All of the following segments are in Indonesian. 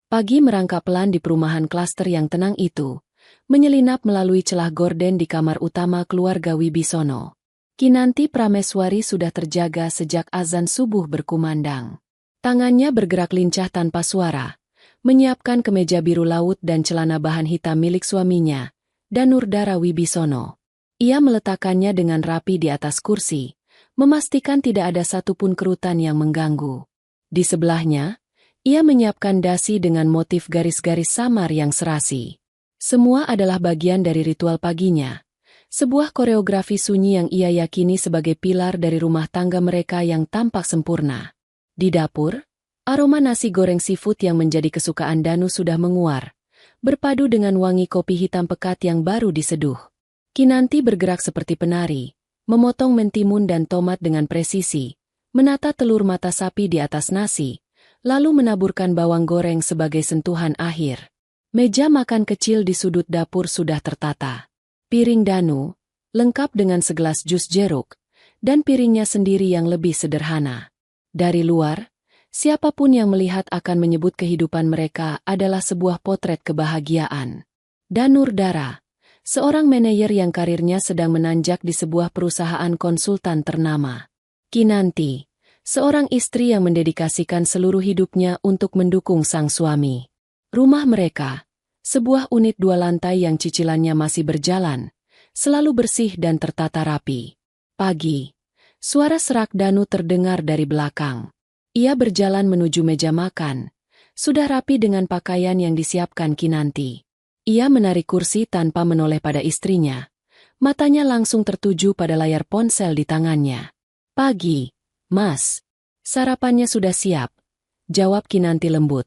Pagi merangkak pelan di perumahan klaster yang tenang itu, menyelinap melalui celah gorden di kamar utama keluarga Wibisono. Kinanti Prameswari sudah terjaga sejak azan subuh berkumandang. Tangannya bergerak lincah tanpa suara, menyiapkan kemeja biru laut dan celana bahan hitam milik suaminya, Danurdara Wibisono. Ia meletakkannya dengan rapi di atas kursi, memastikan tidak ada satupun kerutan yang mengganggu. Di sebelahnya, ia menyiapkan dasi dengan motif garis-garis samar yang serasi. Semua adalah bagian dari ritual paginya. Sebuah koreografi sunyi yang ia yakini sebagai pilar dari rumah tangga mereka yang tampak sempurna. Di dapur, aroma nasi goreng seafood yang menjadi kesukaan Danu sudah menguar, berpadu dengan wangi kopi hitam pekat yang baru diseduh. Kinanti bergerak seperti penari, memotong mentimun dan tomat dengan presisi, menata telur mata sapi di atas nasi, lalu menaburkan bawang goreng sebagai sentuhan akhir. Meja makan kecil di sudut dapur sudah tertata. Piring Danu, lengkap dengan segelas jus jeruk, dan piringnya sendiri yang lebih sederhana. Dari luar, siapapun yang melihat akan menyebut kehidupan mereka adalah sebuah potret kebahagiaan. Danurdara, seorang manajer yang karirnya sedang menanjak di sebuah perusahaan konsultan ternama. Kinanti, seorang istri yang mendedikasikan seluruh hidupnya untuk mendukung sang suami. Rumah mereka, sebuah unit 2 lantai yang cicilannya masih berjalan, selalu bersih dan tertata rapi. Pagi, suara serak Danu terdengar dari belakang. Ia berjalan menuju meja makan, sudah rapi dengan pakaian yang disiapkan Kinanti. Ia menarik kursi tanpa menoleh pada istrinya. Matanya langsung tertuju pada layar ponsel di tangannya. "Pagi, Mas. Sarapannya sudah siap," jawab Kinanti lembut,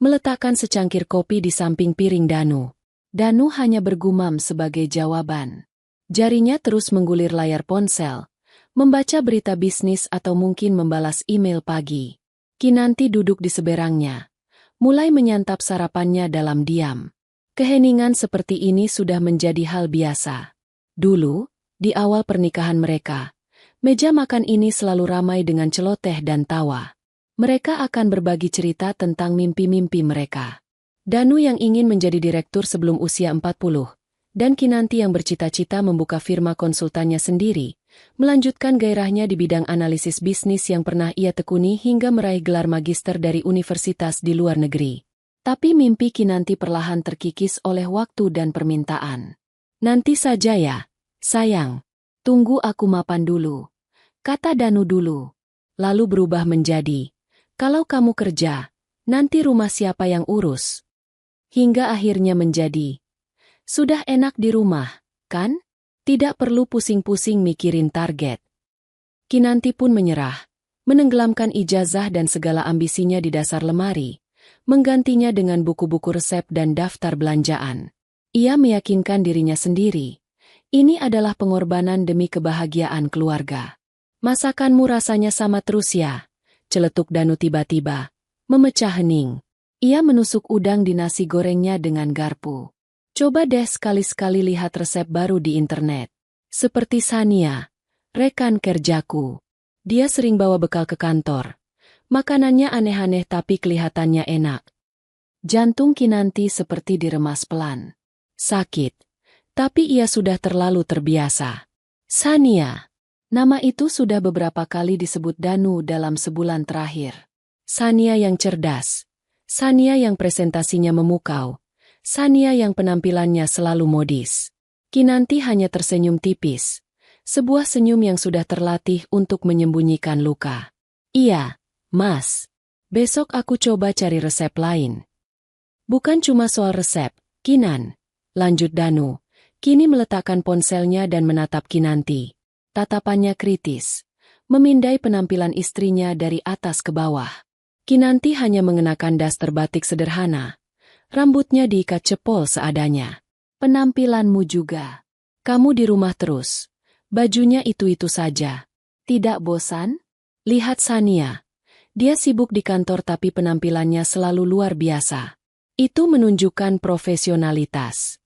meletakkan secangkir kopi di samping piring Danu. Danu hanya bergumam sebagai jawaban. Jarinya terus menggulir layar ponsel, membaca berita bisnis atau mungkin membalas email pagi. Kinanti duduk di seberangnya, mulai menyantap sarapannya dalam diam. Keheningan seperti ini sudah menjadi hal biasa. Dulu, di awal pernikahan mereka, meja makan ini selalu ramai dengan celoteh dan tawa. Mereka akan berbagi cerita tentang mimpi-mimpi mereka. Danu yang ingin menjadi direktur sebelum usia 40, dan Kinanti yang bercita-cita membuka firma konsultannya sendiri, melanjutkan gairahnya di bidang analisis bisnis yang pernah ia tekuni hingga meraih gelar magister dari universitas di luar negeri. Tapi mimpi Kinanti perlahan terkikis oleh waktu dan permintaan. "Nanti saja ya, sayang. Tunggu aku mapan dulu," kata Danu dulu. Lalu berubah menjadi, "Kalau kamu kerja, nanti rumah siapa yang urus?" Hingga akhirnya menjadi, "Sudah enak di rumah, kan? Tidak perlu pusing-pusing mikirin target." Kinanti pun menyerah, menenggelamkan ijazah dan segala ambisinya di dasar lemari, menggantinya dengan buku-buku resep dan daftar belanjaan. Ia meyakinkan dirinya sendiri, ini adalah pengorbanan demi kebahagiaan keluarga. "Masakanmu rasanya sama terus ya?" celetuk Danu tiba-tiba, memecah hening. Ia menusuk udang di nasi gorengnya dengan garpu. "Coba deh sekali-sekali lihat resep baru di internet. Seperti Sania, rekan kerjaku. Dia sering bawa bekal ke kantor. Makanannya aneh-aneh tapi kelihatannya enak." Jantung Kinanti seperti diremas pelan. Sakit, tapi ia sudah terlalu terbiasa. Sania. Nama itu sudah beberapa kali disebut Danu dalam sebulan terakhir. Sania yang cerdas. Sania yang presentasinya memukau. Sania yang penampilannya selalu modis. Kinanti hanya tersenyum tipis. Sebuah senyum yang sudah terlatih untuk menyembunyikan luka. "Iya, Mas. Besok aku coba cari resep lain." "Bukan cuma soal resep, Kinan," lanjut Danu, kini meletakkan ponselnya dan menatap Kinanti. Tatapannya kritis, memindai penampilan istrinya dari atas ke bawah. Kinanti hanya mengenakan daster batik sederhana. Rambutnya diikat cepol seadanya. "Penampilanmu juga. Kamu di rumah terus. Bajunya itu-itu saja. Tidak bosan?" Lihat Sania. Dia sibuk di kantor tapi penampilannya selalu luar biasa. Itu menunjukkan profesionalitas.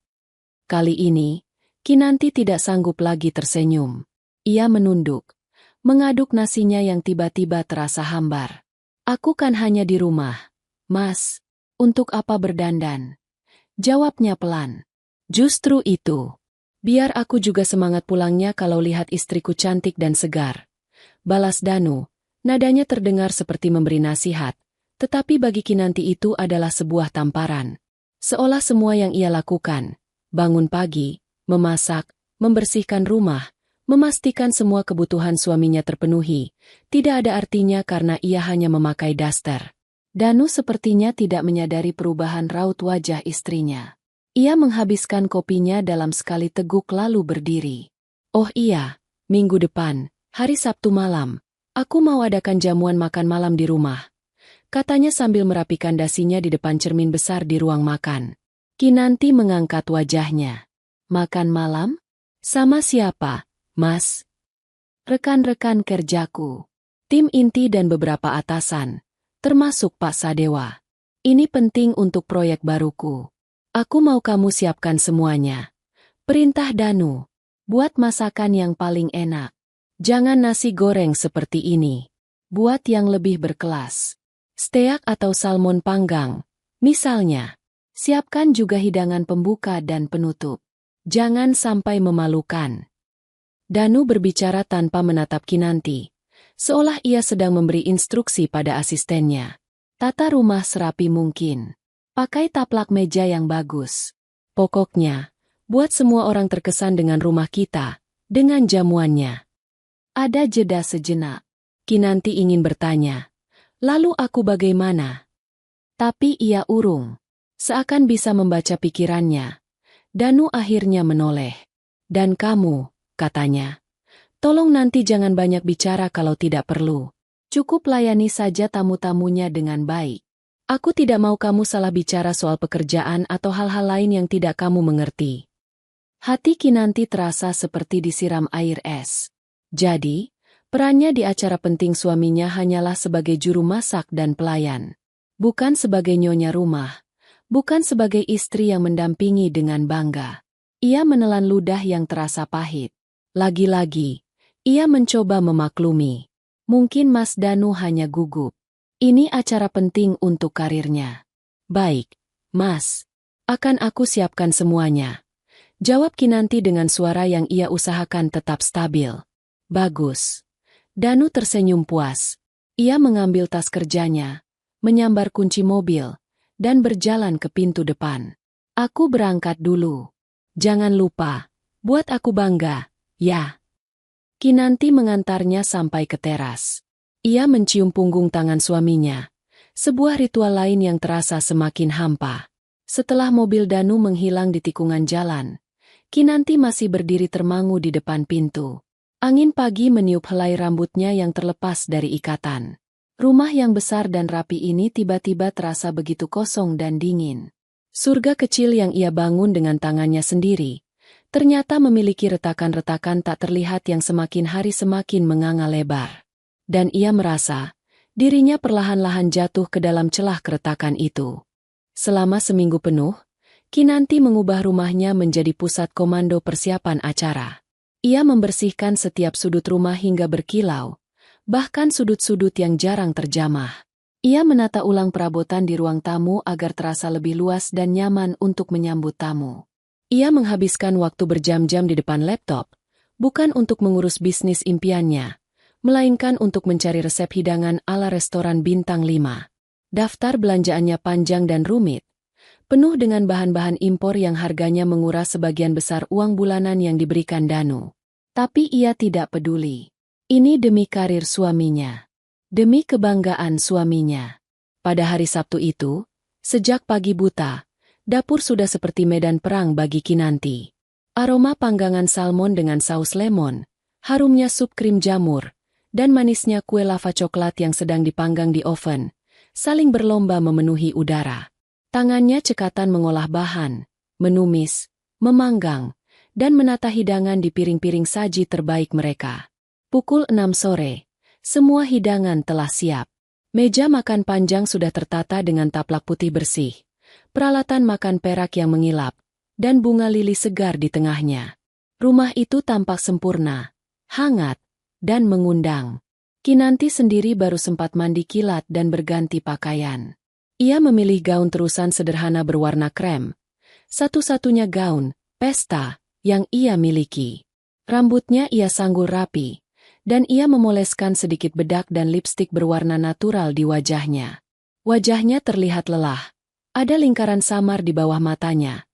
Kali ini, Kinanti tidak sanggup lagi tersenyum. Ia menunduk, mengaduk nasinya yang tiba-tiba terasa hambar. "Aku kan hanya di rumah, Mas. Untuk apa berdandan? Jawabnya pelan. Justru itu. Biar aku juga semangat pulangnya kalau lihat istriku cantik dan segar. Balas Danu, nadanya terdengar seperti memberi nasihat, tetapi bagi Kinanti itu adalah sebuah tamparan. Seolah semua yang ia lakukan, bangun pagi, memasak, membersihkan rumah, memastikan semua kebutuhan suaminya terpenuhi, tidak ada artinya karena ia hanya memakai daster. Danu sepertinya tidak menyadari perubahan raut wajah istrinya. Ia menghabiskan kopinya dalam sekali teguk lalu berdiri. Oh iya, minggu depan, hari Sabtu malam, aku mau adakan jamuan makan malam di rumah, katanya sambil merapikan dasinya di depan cermin besar di ruang makan. Kinanti mengangkat wajahnya. Makan malam? Sama siapa, Mas? Rekan-rekan kerjaku. Tim inti dan beberapa atasan, termasuk Pak Sadewa. Ini penting untuk proyek baruku. Aku mau kamu siapkan semuanya. Perintah Danu. Buat masakan yang paling enak. Jangan nasi goreng seperti ini. Buat yang lebih berkelas. Steak atau salmon panggang, misalnya. Siapkan juga hidangan pembuka dan penutup. Jangan sampai memalukan. Danu berbicara tanpa menatap Kinanti, seolah ia sedang memberi instruksi pada asistennya. Tata rumah serapi mungkin. Pakai taplak meja yang bagus. Pokoknya, buat semua orang terkesan dengan rumah kita, dengan jamuannya. Ada jeda sejenak. Kinanti ingin bertanya, lalu aku bagaimana? Tapi ia urung. Seakan bisa membaca pikirannya. Danu akhirnya menoleh. Dan kamu, katanya. Tolong nanti jangan banyak bicara kalau tidak perlu. Cukup layani saja tamu-tamunya dengan baik. Aku tidak mau kamu salah bicara soal pekerjaan atau hal-hal lain yang tidak kamu mengerti. Hati Kinanti terasa seperti disiram air es. Jadi, perannya di acara penting suaminya hanyalah sebagai juru masak dan pelayan. Bukan sebagai nyonya rumah. Bukan sebagai istri yang mendampingi dengan bangga. Ia menelan ludah yang terasa pahit. Lagi-lagi, ia mencoba memaklumi. Mungkin Mas Danu hanya gugup. Ini acara penting untuk karirnya. Baik, Mas. Akan aku siapkan semuanya. Jawab Kinanti dengan suara yang ia usahakan tetap stabil. Bagus. Danu tersenyum puas. Ia mengambil tas kerjanya, menyambar kunci mobil, dan berjalan ke pintu depan. Aku berangkat dulu. Jangan lupa, buat aku bangga, ya. Kinanti mengantarnya sampai ke teras. Ia mencium punggung tangan suaminya. Sebuah ritual lain yang terasa semakin hampa. Setelah mobil Danu menghilang di tikungan jalan, Kinanti masih berdiri termangu di depan pintu. Angin pagi meniup helai rambutnya yang terlepas dari ikatan. Rumah yang besar dan rapi ini tiba-tiba terasa begitu kosong dan dingin. Surga kecil yang ia bangun dengan tangannya sendiri, ternyata memiliki retakan-retakan tak terlihat yang semakin hari semakin menganga lebar. Dan ia merasa, dirinya perlahan-lahan jatuh ke dalam celah keretakan itu. Selama seminggu penuh, Kinanti mengubah rumahnya menjadi pusat komando persiapan acara. Ia membersihkan setiap sudut rumah hingga berkilau, bahkan sudut-sudut yang jarang terjamah. Ia menata ulang perabotan di ruang tamu agar terasa lebih luas dan nyaman untuk menyambut tamu. Ia menghabiskan waktu berjam-jam di depan laptop, bukan untuk mengurus bisnis impiannya, melainkan untuk mencari resep hidangan ala restoran bintang 5. Daftar belanjaannya panjang dan rumit, penuh dengan bahan-bahan impor yang harganya menguras sebagian besar uang bulanan yang diberikan Danu. Tapi ia tidak peduli. Ini demi karir suaminya. Demi kebanggaan suaminya. Pada hari Sabtu itu, sejak pagi buta, dapur sudah seperti medan perang bagi Kinanti. Aroma panggangan salmon dengan saus lemon, harumnya sup krim jamur, dan manisnya kue lava coklat yang sedang dipanggang di oven, saling berlomba memenuhi udara. Tangannya cekatan mengolah bahan, menumis, memanggang, dan menata hidangan di piring-piring saji terbaik mereka. Pukul 6 sore. Semua hidangan telah siap. Meja makan panjang sudah tertata dengan taplak putih bersih, peralatan makan perak yang mengilap, dan bunga lili segar di tengahnya. Rumah itu tampak sempurna, hangat, dan mengundang. Kinanti sendiri baru sempat mandi kilat dan berganti pakaian. Ia memilih gaun terusan sederhana berwarna krem. Satu-satunya gaun, pesta, yang ia miliki. Rambutnya ia sanggul rapi, dan ia memoleskan sedikit bedak dan lipstik berwarna natural di wajahnya. Wajahnya terlihat lelah. Ada lingkaran samar di bawah matanya,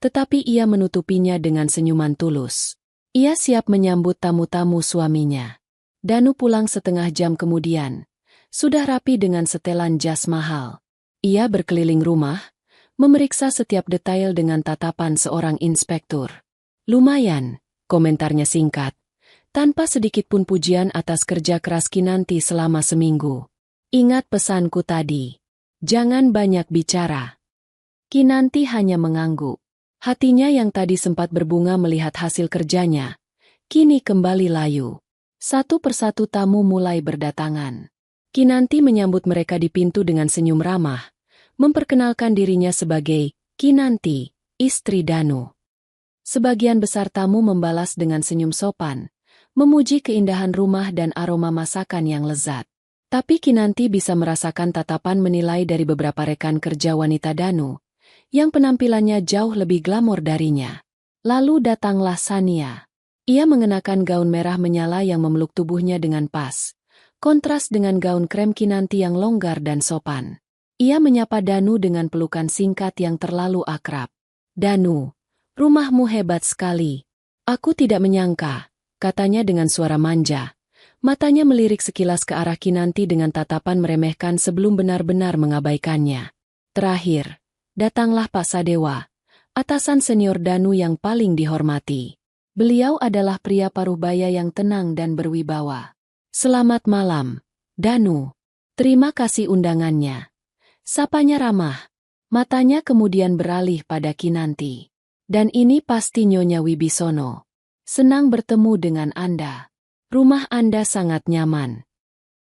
tetapi ia menutupinya dengan senyuman tulus. Ia siap menyambut tamu-tamu suaminya. Danu pulang setengah jam kemudian. Sudah rapi dengan setelan jas mahal. Ia berkeliling rumah, memeriksa setiap detail dengan tatapan seorang inspektur. Lumayan, komentarnya singkat, tanpa sedikit pun pujian atas kerja keras Kinanti selama seminggu. Ingat pesanku tadi. Jangan banyak bicara. Kinanti hanya mengangguk. Hatinya yang tadi sempat berbunga melihat hasil kerjanya, kini kembali layu. Satu persatu tamu mulai berdatangan. Kinanti menyambut mereka di pintu dengan senyum ramah, memperkenalkan dirinya sebagai Kinanti, istri Danu. Sebagian besar tamu membalas dengan senyum sopan, memuji keindahan rumah dan aroma masakan yang lezat. Tapi Kinanti bisa merasakan tatapan menilai dari beberapa rekan kerja wanita Danu, yang penampilannya jauh lebih glamor darinya. Lalu datanglah Sania. Ia mengenakan gaun merah menyala yang memeluk tubuhnya dengan pas, kontras dengan gaun krem Kinanti yang longgar dan sopan. Ia menyapa Danu dengan pelukan singkat yang terlalu akrab. "Danu, rumahmu hebat sekali. Aku tidak menyangka," katanya dengan suara manja. Matanya melirik sekilas ke arah Kinanti dengan tatapan meremehkan sebelum benar-benar mengabaikannya. Terakhir, datanglah Pak Sadewa, atasan senior Danu yang paling dihormati. Beliau adalah pria paruh-baya yang tenang dan berwibawa. "Selamat malam, Danu. Terima kasih undangannya." Sapanya ramah. Matanya kemudian beralih pada Kinanti. "Dan ini pasti Nyonya Wibisono. Senang bertemu dengan Anda. Rumah Anda sangat nyaman."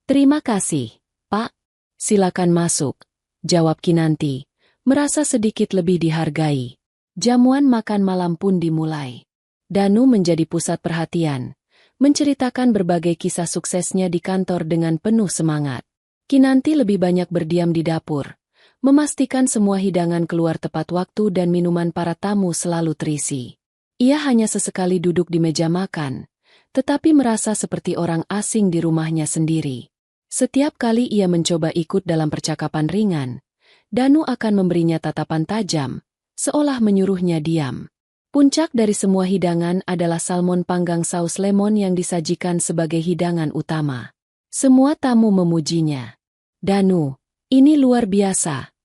"Terima kasih, Pak. Silakan masuk," jawab Kinanti, merasa sedikit lebih dihargai. Jamuan makan malam pun dimulai. Danu menjadi pusat perhatian, menceritakan berbagai kisah suksesnya di kantor dengan penuh semangat. Kinanti lebih banyak berdiam di dapur, memastikan semua hidangan keluar tepat waktu dan minuman para tamu selalu terisi. Ia hanya sesekali duduk di meja makan, tetapi merasa seperti orang asing di rumahnya sendiri. Setiap kali ia mencoba ikut dalam percakapan ringan, Danu akan memberinya tatapan tajam, seolah menyuruhnya diam. Puncak dari semua hidangan adalah salmon panggang saus lemon yang disajikan sebagai hidangan utama. Semua tamu memujinya. "Danu, ini luar biasa,"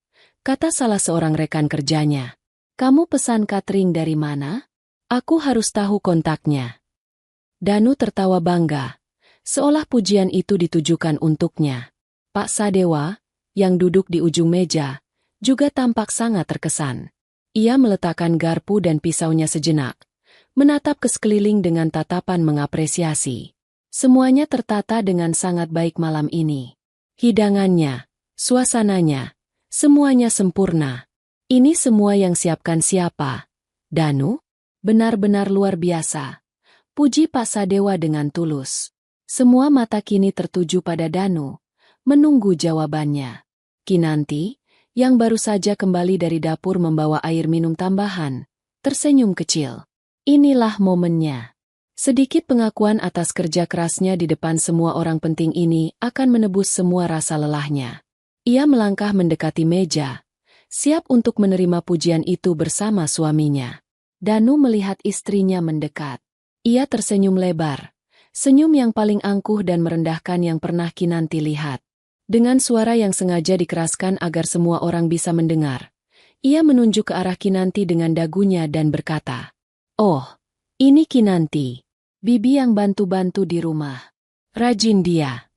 kata salah seorang rekan kerjanya. "Kamu pesan catering dari mana? Aku harus tahu kontaknya." Danu tertawa bangga, seolah pujian itu ditujukan untuknya. Pak Sadewa, yang duduk di ujung meja, juga tampak sangat terkesan. Ia meletakkan garpu dan pisaunya sejenak, menatap ke sekeliling dengan tatapan mengapresiasi. Semuanya tertata dengan sangat baik malam ini. Hidangannya, suasananya, semuanya sempurna. "Ini semua yang siapkan siapa, Danu? Benar-benar luar biasa," puji Pak Sadewa dengan tulus. Semua mata kini tertuju pada Danu, menunggu jawabannya. Kinanti, yang baru saja kembali dari dapur membawa air minum tambahan, tersenyum kecil. Inilah momennya. Sedikit pengakuan atas kerja kerasnya di depan semua orang penting ini akan menebus semua rasa lelahnya. Ia melangkah mendekati meja, siap untuk menerima pujian itu bersama suaminya. Danu melihat istrinya mendekat. Ia tersenyum lebar, senyum yang paling angkuh dan merendahkan yang pernah Kinanti lihat. Dengan suara yang sengaja dikeraskan agar semua orang bisa mendengar, ia menunjuk ke arah Kinanti dengan dagunya dan berkata, "Oh, ini Kinanti, bibi yang bantu-bantu di rumah. Rajin dia."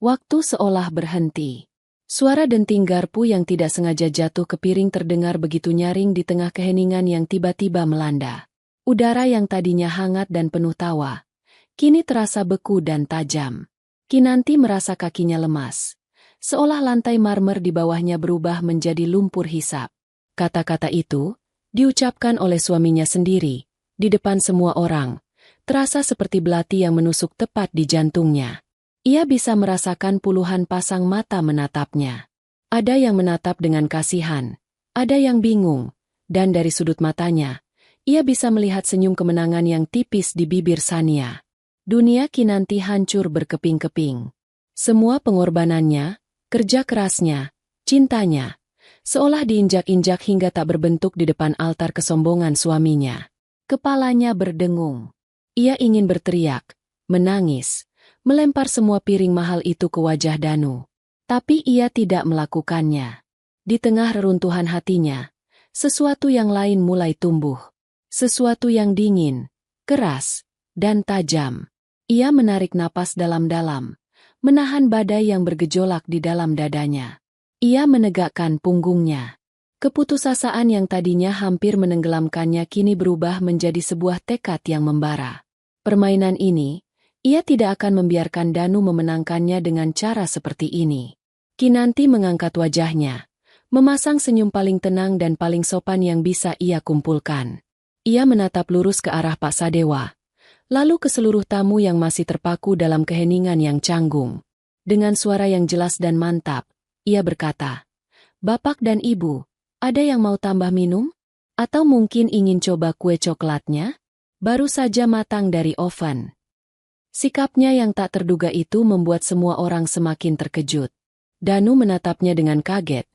Waktu seolah berhenti. Suara denting garpu yang tidak sengaja jatuh ke piring terdengar begitu nyaring di tengah keheningan yang tiba-tiba melanda. Udara yang tadinya hangat dan penuh tawa, kini terasa beku dan tajam. Kinanti merasa kakinya lemas, seolah lantai marmer di bawahnya berubah menjadi lumpur hisap. Kata-kata itu, diucapkan oleh suaminya sendiri, di depan semua orang, terasa seperti belati yang menusuk tepat di jantungnya. Ia bisa merasakan puluhan pasang mata menatapnya. Ada yang menatap dengan kasihan, ada yang bingung, dan dari sudut matanya, ia bisa melihat senyum kemenangan yang tipis di bibir Sania. Dunia Kinanti hancur berkeping-keping. Semua pengorbanannya, kerja kerasnya, cintanya, seolah diinjak-injak hingga tak berbentuk di depan altar kesombongan suaminya. Kepalanya berdengung. Ia ingin berteriak, menangis, melempar semua piring mahal itu ke wajah Danu. Tapi ia tidak melakukannya. Di tengah reruntuhan hatinya, sesuatu yang lain mulai tumbuh. Sesuatu yang dingin, keras, dan tajam. Ia menarik napas dalam-dalam, menahan badai yang bergejolak di dalam dadanya. Ia menegakkan punggungnya. Keputusasaan yang tadinya hampir menenggelamkannya kini berubah menjadi sebuah tekad yang membara. Permainan ini, ia tidak akan membiarkan Danu memenangkannya dengan cara seperti ini. Kinanti mengangkat wajahnya, memasang senyum paling tenang dan paling sopan yang bisa ia kumpulkan. Ia menatap lurus ke arah Pak Sadewa, lalu ke seluruh tamu yang masih terpaku dalam keheningan yang canggung. Dengan suara yang jelas dan mantap, ia berkata, "Bapak dan Ibu, ada yang mau tambah minum? Atau mungkin ingin coba kue coklatnya? Baru saja matang dari oven." Sikapnya yang tak terduga itu membuat semua orang semakin terkejut. Danu menatapnya dengan kaget,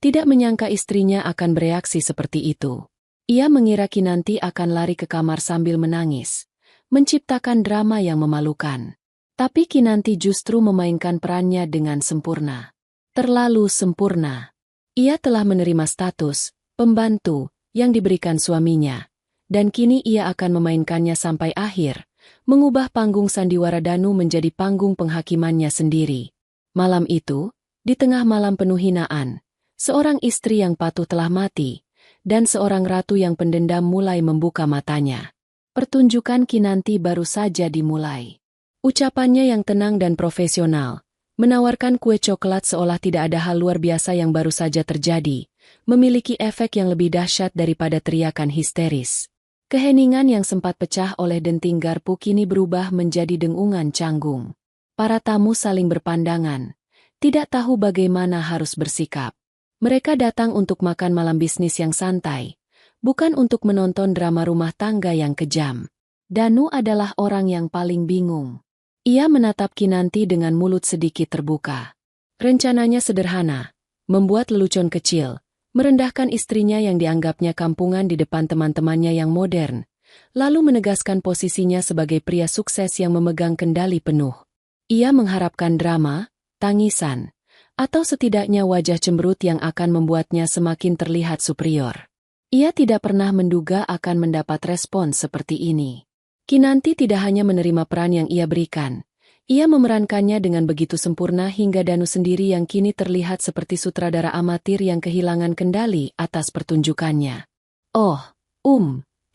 tidak menyangka istrinya akan bereaksi seperti itu. Ia mengira Kinanti akan lari ke kamar sambil menangis, menciptakan drama yang memalukan. Tapi Kinanti justru memainkan perannya dengan sempurna. Terlalu sempurna. Ia telah menerima status pembantu yang diberikan suaminya, dan kini ia akan memainkannya sampai akhir, mengubah panggung sandiwara Danu menjadi panggung penghakimannya sendiri. Malam itu, di tengah malam penuh hinaan, seorang istri yang patuh telah mati, dan seorang ratu yang pendendam mulai membuka matanya. Pertunjukan Kinanti baru saja dimulai. Ucapannya yang tenang dan profesional, menawarkan kue coklat seolah tidak ada hal luar biasa yang baru saja terjadi, memiliki efek yang lebih dahsyat daripada teriakan histeris. Keheningan yang sempat pecah oleh denting garpu kini berubah menjadi dengungan canggung. Para tamu saling berpandangan, tidak tahu bagaimana harus bersikap. Mereka datang untuk makan malam bisnis yang santai, bukan untuk menonton drama rumah tangga yang kejam. Danu adalah orang yang paling bingung. Ia menatap Kinanti dengan mulut sedikit terbuka. Rencananya sederhana, membuat lelucon kecil, merendahkan istrinya yang dianggapnya kampungan di depan teman-temannya yang modern, lalu menegaskan posisinya sebagai pria sukses yang memegang kendali penuh. Ia mengharapkan drama, tangisan, atau setidaknya wajah cemberut yang akan membuatnya semakin terlihat superior. Ia tidak pernah menduga akan mendapat respon seperti ini. Kinanti tidak hanya menerima peran yang ia berikan, ia memerankannya dengan begitu sempurna hingga Danu sendiri yang kini terlihat seperti sutradara amatir yang kehilangan kendali atas pertunjukannya. "Oh,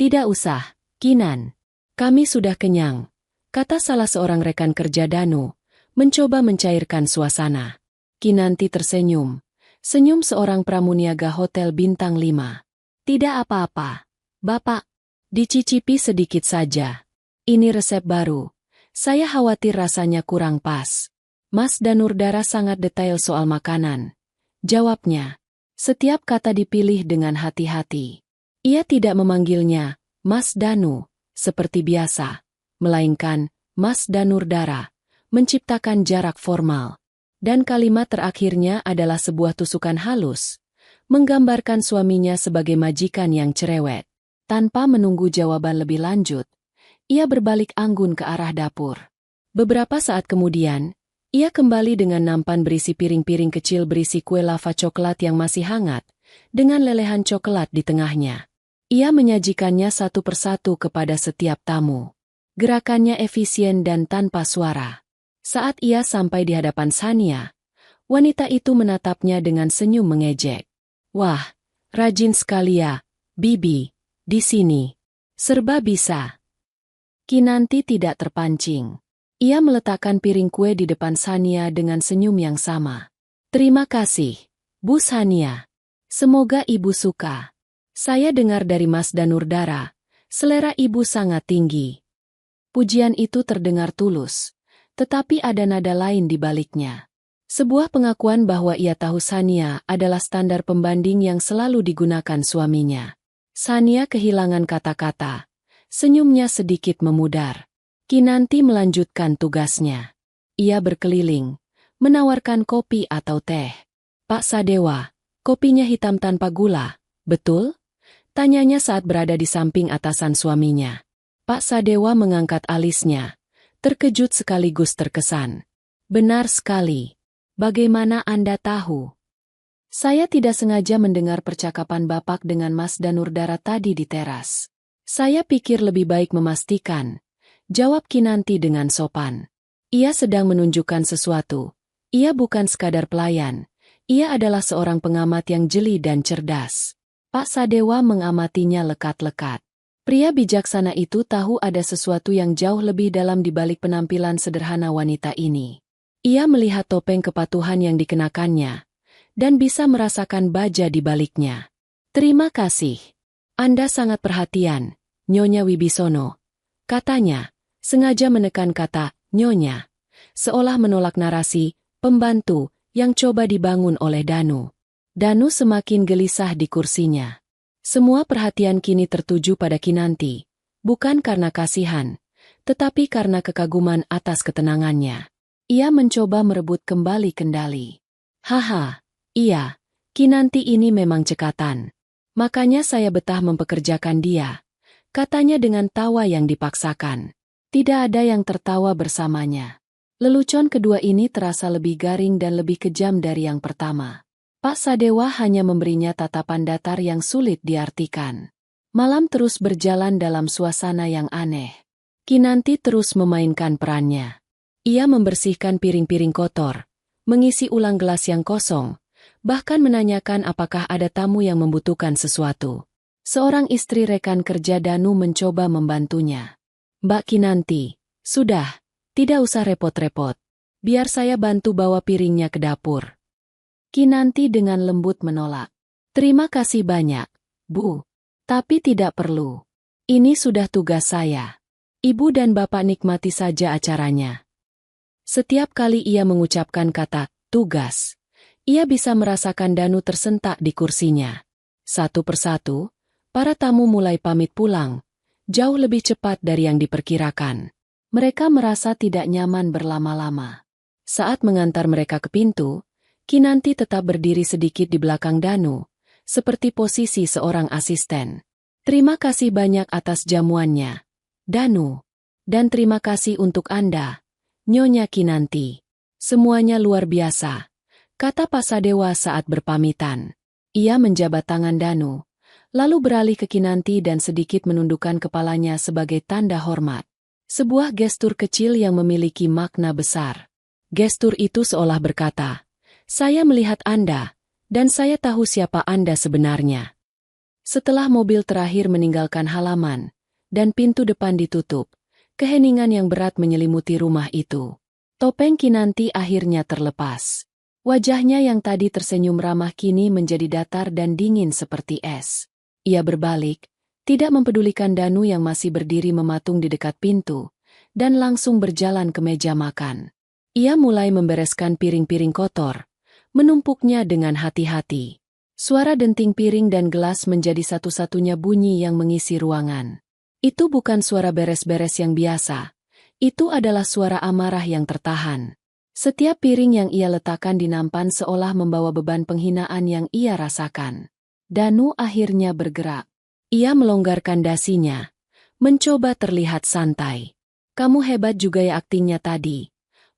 tidak usah, Kinan. Kami sudah kenyang," kata salah seorang rekan kerja Danu, mencoba mencairkan suasana. Kinanti tersenyum, senyum seorang pramuniaga hotel bintang 5. "Tidak apa-apa, Bapak. Dicicipi sedikit saja. Ini resep baru. Saya khawatir rasanya kurang pas." Mas Danurdara sangat detail soal makanan, jawabnya. Setiap kata dipilih dengan hati-hati. Ia tidak memanggilnya Mas Danu, seperti biasa, melainkan Mas Danurdara, menciptakan jarak formal. Dan kalimat terakhirnya adalah sebuah tusukan halus, menggambarkan suaminya sebagai majikan yang cerewet. Tanpa menunggu jawaban lebih lanjut, ia berbalik anggun ke arah dapur. Beberapa saat kemudian, ia kembali dengan nampan berisi piring-piring kecil berisi kue lava coklat yang masih hangat, dengan lelehan coklat di tengahnya. Ia menyajikannya satu persatu kepada setiap tamu. Gerakannya efisien dan tanpa suara. Saat ia sampai di hadapan Sania, wanita itu menatapnya dengan senyum mengejek. "Wah, rajin sekali ya, Bibi, di sini. Serba bisa." Kinanti tidak terpancing. Ia meletakkan piring kue di depan Sania dengan senyum yang sama. "Terima kasih, Bu Sania. Semoga Ibu suka. Saya dengar dari Mas Danurdara, selera Ibu sangat tinggi." Pujian itu terdengar tulus, tetapi ada nada lain di baliknya. Sebuah pengakuan bahwa ia tahu Sania adalah standar pembanding yang selalu digunakan suaminya. Sania kehilangan kata-kata. Senyumnya sedikit memudar. Kinanti melanjutkan tugasnya. Ia berkeliling, menawarkan kopi atau teh. Pak Sadewa, kopinya hitam tanpa gula, betul? Tanyanya saat berada di samping atasan suaminya. Pak Sadewa mengangkat alisnya, terkejut sekaligus terkesan. Benar sekali. Bagaimana Anda tahu? Saya tidak sengaja mendengar percakapan Bapak dengan Mas Danurdara tadi di teras. Saya pikir lebih baik memastikan, jawab Kinanti dengan sopan. Ia sedang menunjukkan sesuatu. Ia bukan sekadar pelayan. Ia adalah seorang pengamat yang jeli dan cerdas. Pak Sadewa mengamatinya lekat-lekat. Pria bijaksana itu tahu ada sesuatu yang jauh lebih dalam di balik penampilan sederhana wanita ini. Ia melihat topeng kepatuhan yang dikenakannya, dan bisa merasakan baja di baliknya. Terima kasih. Anda sangat perhatian, Nyonya Wibisono. Katanya, sengaja menekan kata, Nyonya. Seolah menolak narasi, pembantu, yang coba dibangun oleh Danu. Danu semakin gelisah di kursinya. Semua perhatian kini tertuju pada Kinanti, bukan karena kasihan, tetapi karena kekaguman atas ketenangannya. Ia mencoba merebut kembali kendali. Haha, iya, Kinanti ini memang cekatan. Makanya saya betah mempekerjakan dia, katanya dengan tawa yang dipaksakan. Tidak ada yang tertawa bersamanya. Lelucon kedua ini terasa lebih garing dan lebih kejam dari yang pertama. Pak Sadewa hanya memberinya tatapan datar yang sulit diartikan. Malam terus berjalan dalam suasana yang aneh. Kinanti terus memainkan perannya. Ia membersihkan piring-piring kotor, mengisi ulang gelas yang kosong, bahkan menanyakan apakah ada tamu yang membutuhkan sesuatu. Seorang istri rekan kerja Danu mencoba membantunya. Mbak Kinanti, sudah, tidak usah repot-repot. Biar saya bantu bawa piringnya ke dapur. Kinanti dengan lembut menolak. Terima kasih banyak, Bu. Tapi tidak perlu. Ini sudah tugas saya. Ibu dan Bapak nikmati saja acaranya. Setiap kali ia mengucapkan kata, tugas, ia bisa merasakan Danu tersentak di kursinya. Satu persatu, para tamu mulai pamit pulang, jauh lebih cepat dari yang diperkirakan. Mereka merasa tidak nyaman berlama-lama. Saat mengantar mereka ke pintu, Kinanti tetap berdiri sedikit di belakang Danu, seperti posisi seorang asisten. Terima kasih banyak atas jamuannya, Danu. Dan terima kasih untuk Anda, Nyonya Kinanti. Semuanya luar biasa, kata Pak Sadewa saat berpamitan. Ia menjabat tangan Danu, lalu beralih ke Kinanti dan sedikit menundukkan kepalanya sebagai tanda hormat. Sebuah gestur kecil yang memiliki makna besar. Gestur itu seolah berkata, saya melihat Anda, dan saya tahu siapa Anda sebenarnya. Setelah mobil terakhir meninggalkan halaman, dan pintu depan ditutup, keheningan yang berat menyelimuti rumah itu. Topeng Kinanti akhirnya terlepas. Wajahnya yang tadi tersenyum ramah kini menjadi datar dan dingin seperti es. Ia berbalik, tidak mempedulikan Danu yang masih berdiri mematung di dekat pintu, dan langsung berjalan ke meja makan. Ia mulai membereskan piring-piring kotor, menumpuknya dengan hati-hati. Suara denting piring dan gelas menjadi satu-satunya bunyi yang mengisi ruangan. Itu bukan suara beres-beres yang biasa. Itu adalah suara amarah yang tertahan. Setiap piring yang ia letakkan di nampan seolah membawa beban penghinaan yang ia rasakan. Danu akhirnya bergerak. Ia melonggarkan dasinya, mencoba terlihat santai. Kamu hebat juga ya aktingnya tadi,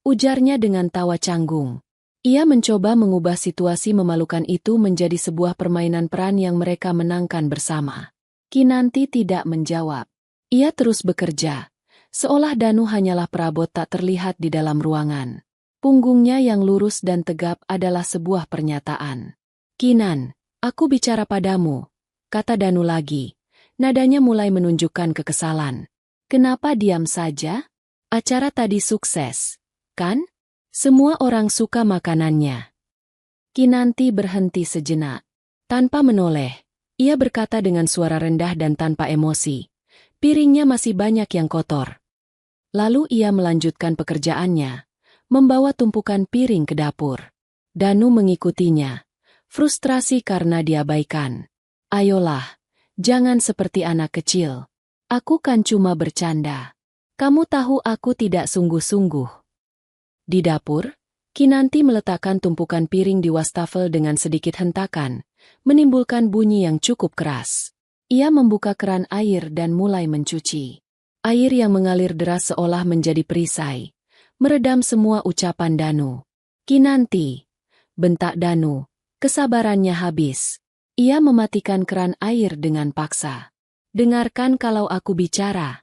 ujarnya dengan tawa canggung. Ia mencoba mengubah situasi memalukan itu menjadi sebuah permainan peran yang mereka menangkan bersama. Kinanti tidak menjawab. Ia terus bekerja, seolah Danu hanyalah perabot tak terlihat di dalam ruangan. Punggungnya yang lurus dan tegap adalah sebuah pernyataan. Kinan, aku bicara padamu, kata Danu lagi. Nadanya mulai menunjukkan kekesalan. Kenapa diam saja? Acara tadi sukses, kan? Semua orang suka makanannya. Kinanti berhenti sejenak. Tanpa menoleh, ia berkata dengan suara rendah dan tanpa emosi. Piringnya masih banyak yang kotor. Lalu ia melanjutkan pekerjaannya, membawa tumpukan piring ke dapur. Danu mengikutinya, frustrasi karena diabaikan. Ayolah, jangan seperti anak kecil. Aku kan cuma bercanda. Kamu tahu aku tidak sungguh-sungguh. Di dapur, Kinanti meletakkan tumpukan piring di wastafel dengan sedikit hentakan, menimbulkan bunyi yang cukup keras. Ia membuka keran air dan mulai mencuci. Air yang mengalir deras seolah menjadi perisai, meredam semua ucapan Danu. Kinanti, bentak Danu, kesabarannya habis. Ia mematikan keran air dengan paksa. Dengarkan kalau aku bicara.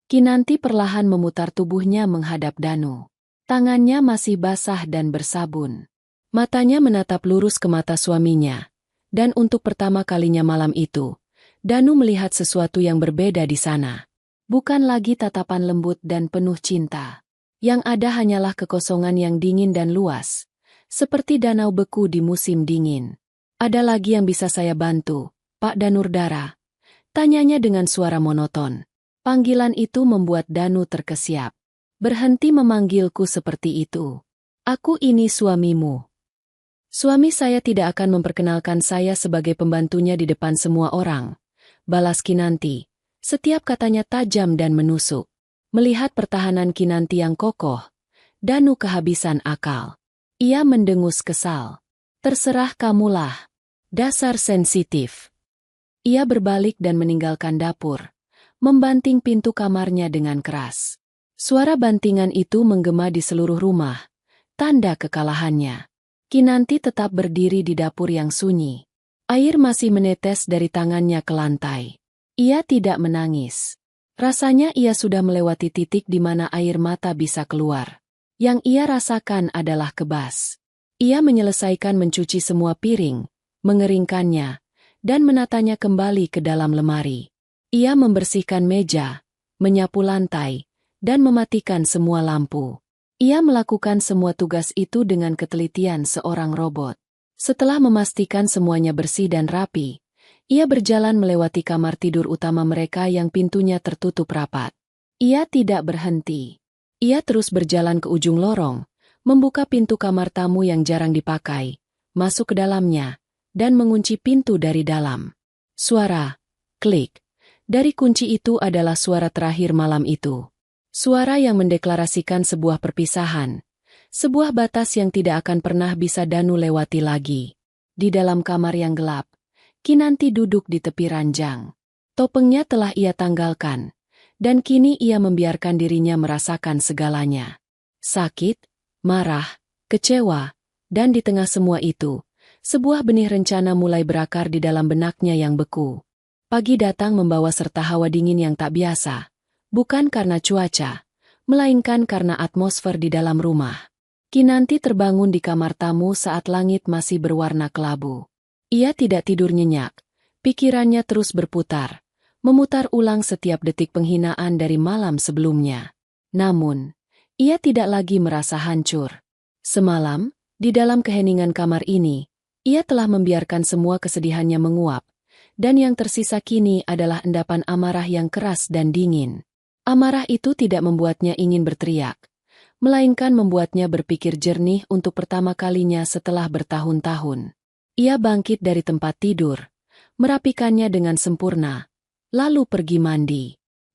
Kinanti perlahan memutar tubuhnya menghadap Danu. Tangannya masih basah dan bersabun. Matanya menatap lurus ke mata suaminya. Dan untuk pertama kalinya malam itu, Danu melihat sesuatu yang berbeda di sana. Bukan lagi tatapan lembut dan penuh cinta. Yang ada hanyalah kekosongan yang dingin dan luas. Seperti danau beku di musim dingin. Ada lagi yang bisa saya bantu, Pak Danurdara? Tanyanya dengan suara monoton. Panggilan itu membuat Danu terkesiap. Berhenti memanggilku seperti itu. Aku ini suamimu. Suami saya tidak akan memperkenalkan saya sebagai pembantunya di depan semua orang. Balas Kinanti. Setiap katanya tajam dan menusuk. Melihat pertahanan Kinanti yang kokoh, Danu kehabisan akal. Ia mendengus kesal. Terserah kamulah. Dasar sensitif. Ia berbalik dan meninggalkan dapur. Membanting pintu kamarnya dengan keras. Suara bantingan itu menggema di seluruh rumah. Tanda kekalahannya. Kinanti tetap berdiri di dapur yang sunyi. Air masih menetes dari tangannya ke lantai. Ia tidak menangis. Rasanya ia sudah melewati titik di mana air mata bisa keluar. Yang ia rasakan adalah kebas. Ia menyelesaikan mencuci semua piring, mengeringkannya, dan menatanya kembali ke dalam lemari. Ia membersihkan meja, menyapu lantai, dan mematikan semua lampu. Ia melakukan semua tugas itu dengan ketelitian seorang robot. Setelah memastikan semuanya bersih dan rapi, ia berjalan melewati kamar tidur utama mereka yang pintunya tertutup rapat. Ia tidak berhenti. Ia terus berjalan ke ujung lorong, membuka pintu kamar tamu yang jarang dipakai, masuk ke dalamnya, dan mengunci pintu dari dalam. Suara, klik, dari kunci itu adalah suara terakhir malam itu. Suara yang mendeklarasikan sebuah perpisahan, sebuah batas yang tidak akan pernah bisa Danu lewati lagi. Di dalam kamar yang gelap, Kinanti duduk di tepi ranjang. Topengnya telah ia tanggalkan, dan kini ia membiarkan dirinya merasakan segalanya. Sakit, marah, kecewa, dan di tengah semua itu, sebuah benih rencana mulai berakar di dalam benaknya yang beku. Pagi datang membawa serta hawa dingin yang tak biasa. Bukan karena cuaca, melainkan karena atmosfer di dalam rumah. Kinanti terbangun di kamar tamu saat langit masih berwarna kelabu. Ia tidak tidur nyenyak, pikirannya terus berputar, memutar ulang setiap detik penghinaan dari malam sebelumnya. Namun, ia tidak lagi merasa hancur. Semalam, di dalam keheningan kamar ini, ia telah membiarkan semua kesedihannya menguap, dan yang tersisa kini adalah endapan amarah yang keras dan dingin. Amarah itu tidak membuatnya ingin berteriak, melainkan membuatnya berpikir jernih untuk pertama kalinya setelah bertahun-tahun. Ia bangkit dari tempat tidur, merapikannya dengan sempurna, lalu pergi mandi.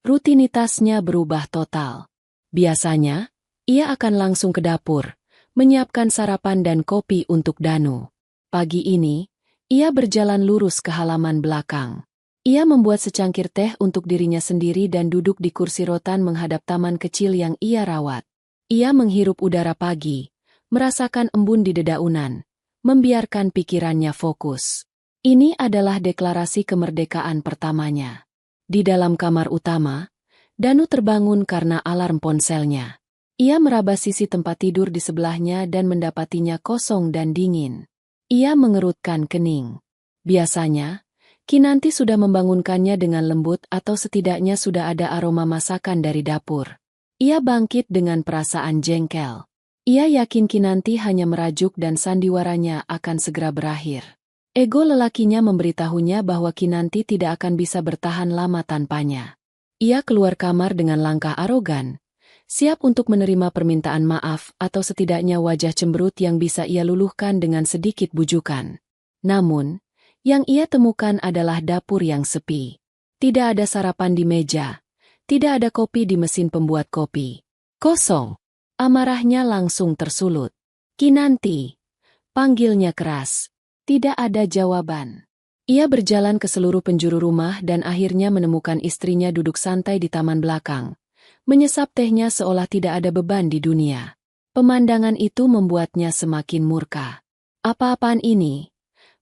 Rutinitasnya berubah total. Biasanya, ia akan langsung ke dapur, menyiapkan sarapan dan kopi untuk Danu. Pagi ini, ia berjalan lurus ke halaman belakang. Ia membuat secangkir teh untuk dirinya sendiri dan duduk di kursi rotan menghadap taman kecil yang ia rawat. Ia menghirup udara pagi, merasakan embun di dedaunan, membiarkan pikirannya fokus. Ini adalah deklarasi kemerdekaan pertamanya. Di dalam kamar utama, Danu terbangun karena alarm ponselnya. Ia meraba sisi tempat tidur di sebelahnya dan mendapatinya kosong dan dingin. Ia mengerutkan kening. Biasanya, Kinanti sudah membangunkannya dengan lembut atau setidaknya sudah ada aroma masakan dari dapur. Ia bangkit dengan perasaan jengkel. Ia yakin Kinanti hanya merajuk dan sandiwaranya akan segera berakhir. Ego lelakinya memberitahunya bahwa Kinanti tidak akan bisa bertahan lama tanpanya. Ia keluar kamar dengan langkah arogan, siap untuk menerima permintaan maaf atau setidaknya wajah cemberut yang bisa ia luluhkan dengan sedikit bujukan. Namun, yang ia temukan adalah dapur yang sepi. Tidak ada sarapan di meja. Tidak ada kopi di mesin pembuat kopi. Kosong. Amarahnya langsung tersulut. "Kinanti," panggilnya keras. Tidak ada jawaban. Ia berjalan ke seluruh penjuru rumah dan akhirnya menemukan istrinya duduk santai di taman belakang. Menyesap tehnya seolah tidak ada beban di dunia. Pemandangan itu membuatnya semakin murka. "Apa-apaan ini?"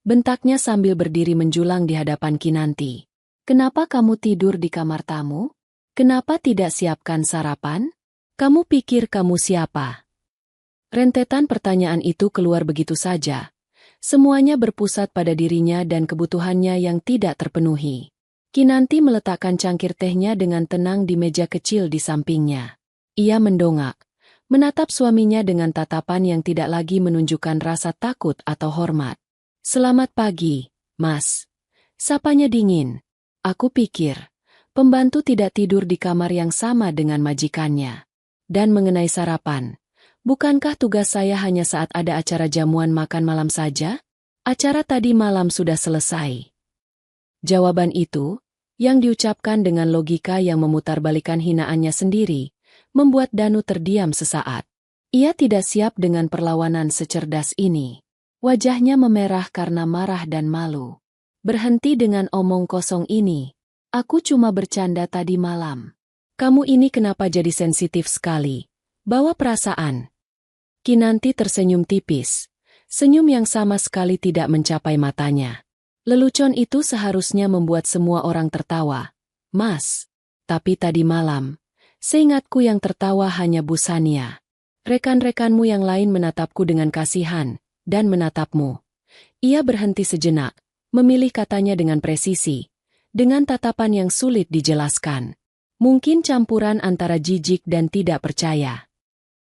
bentaknya sambil berdiri menjulang di hadapan Kinanti. "Kenapa kamu tidur di kamar tamu? Kenapa tidak siapkan sarapan? Kamu pikir kamu siapa?" Rentetan pertanyaan itu keluar begitu saja. Semuanya berpusat pada dirinya dan kebutuhannya yang tidak terpenuhi. Kinanti meletakkan cangkir tehnya dengan tenang di meja kecil di sampingnya. Ia mendongak, menatap suaminya dengan tatapan yang tidak lagi menunjukkan rasa takut atau hormat. "Selamat pagi, Mas." Sapanya dingin. "Aku pikir, pembantu tidak tidur di kamar yang sama dengan majikannya. Dan mengenai sarapan, bukankah tugas saya hanya saat ada acara jamuan makan malam saja? Acara tadi malam sudah selesai." Jawaban itu, yang diucapkan dengan logika yang memutarbalikkan hinaannya sendiri, membuat Danu terdiam sesaat. Ia tidak siap dengan perlawanan secerdas ini. Wajahnya memerah karena marah dan malu. "Berhenti dengan omong kosong ini. Aku cuma bercanda tadi malam. Kamu ini kenapa jadi sensitif sekali? Bawa perasaan." Kinanti tersenyum tipis. Senyum yang sama sekali tidak mencapai matanya. Lelucon itu seharusnya membuat semua orang tertawa. "Mas, tapi tadi malam, seingatku yang tertawa hanya Bu Sania. Rekan-rekanmu yang lain menatapku dengan kasihan, dan menatapmu." Ia berhenti sejenak, memilih katanya dengan presisi, dengan tatapan yang sulit dijelaskan. Mungkin campuran antara jijik dan tidak percaya.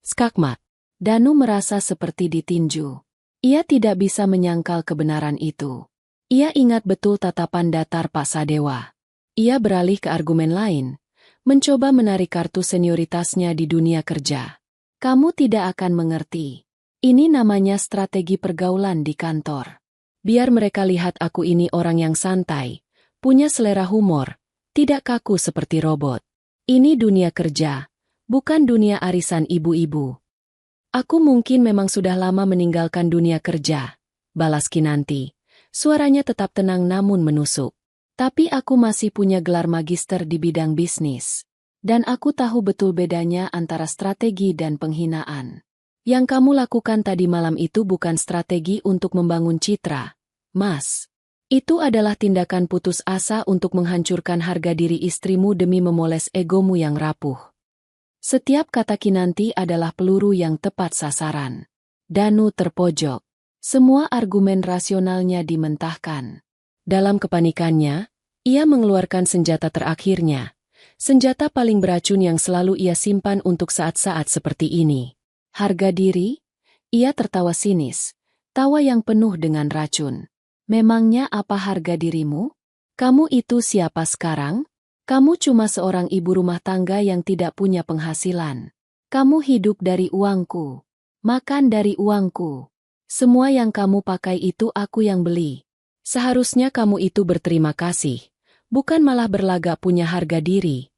Skakmat. Danu merasa seperti ditinju. Ia tidak bisa menyangkal kebenaran itu. Ia ingat betul tatapan datar Pak Sadewa. Ia beralih ke argumen lain, mencoba menarik kartu senioritasnya di dunia kerja. "Kamu tidak akan mengerti. Ini namanya strategi pergaulan di kantor. Biar mereka lihat aku ini orang yang santai, punya selera humor, tidak kaku seperti robot. Ini dunia kerja, bukan dunia arisan ibu-ibu." "Aku mungkin memang sudah lama meninggalkan dunia kerja," balas Kinanti. Suaranya tetap tenang namun menusuk. "Tapi aku masih punya gelar magister di bidang bisnis. Dan aku tahu betul bedanya antara strategi dan penghinaan. Yang kamu lakukan tadi malam itu bukan strategi untuk membangun citra, Mas. Itu adalah tindakan putus asa untuk menghancurkan harga diri istrimu demi memoles egomu yang rapuh." Setiap kata Kinanti adalah peluru yang tepat sasaran. Danu terpojok. Semua argumen rasionalnya dimentahkan. Dalam kepanikannya, ia mengeluarkan senjata terakhirnya. Senjata paling beracun yang selalu ia simpan untuk saat-saat seperti ini. "Harga diri?" Ia tertawa sinis. Tawa yang penuh dengan racun. "Memangnya apa harga dirimu? Kamu itu siapa sekarang? Kamu cuma seorang ibu rumah tangga yang tidak punya penghasilan. Kamu hidup dari uangku. Makan dari uangku. Semua yang kamu pakai itu aku yang beli. Seharusnya kamu itu berterima kasih, bukan malah berlagak punya harga diri."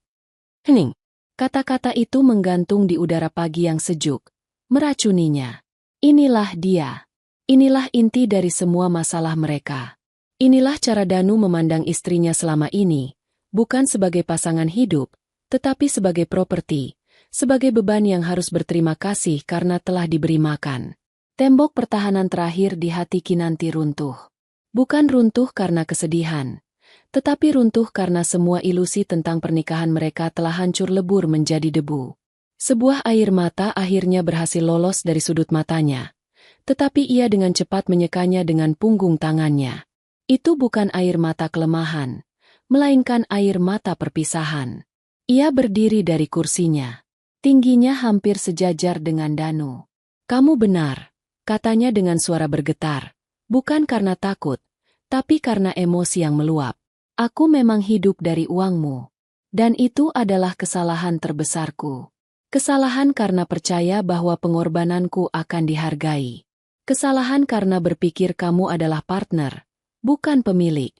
Hening. Kata-kata itu menggantung di udara pagi yang sejuk, meracuninya. Inilah dia. Inilah inti dari semua masalah mereka. Inilah cara Danu memandang istrinya selama ini, bukan sebagai pasangan hidup, tetapi sebagai properti, sebagai beban yang harus berterima kasih karena telah diberi makan. Tembok pertahanan terakhir di hati Kinanti runtuh. Bukan runtuh karena kesedihan, tetapi runtuh karena semua ilusi tentang pernikahan mereka telah hancur lebur menjadi debu. Sebuah air mata akhirnya berhasil lolos dari sudut matanya, tetapi ia dengan cepat menyekanya dengan punggung tangannya. Itu bukan air mata kelemahan, melainkan air mata perpisahan. Ia berdiri dari kursinya. Tingginya hampir sejajar dengan Danu. "Kamu benar," katanya dengan suara bergetar, "bukan karena takut, tapi karena emosi yang meluap. Aku memang hidup dari uangmu. Dan itu adalah kesalahan terbesarku. Kesalahan karena percaya bahwa pengorbananku akan dihargai. Kesalahan karena berpikir kamu adalah partner, bukan pemilik.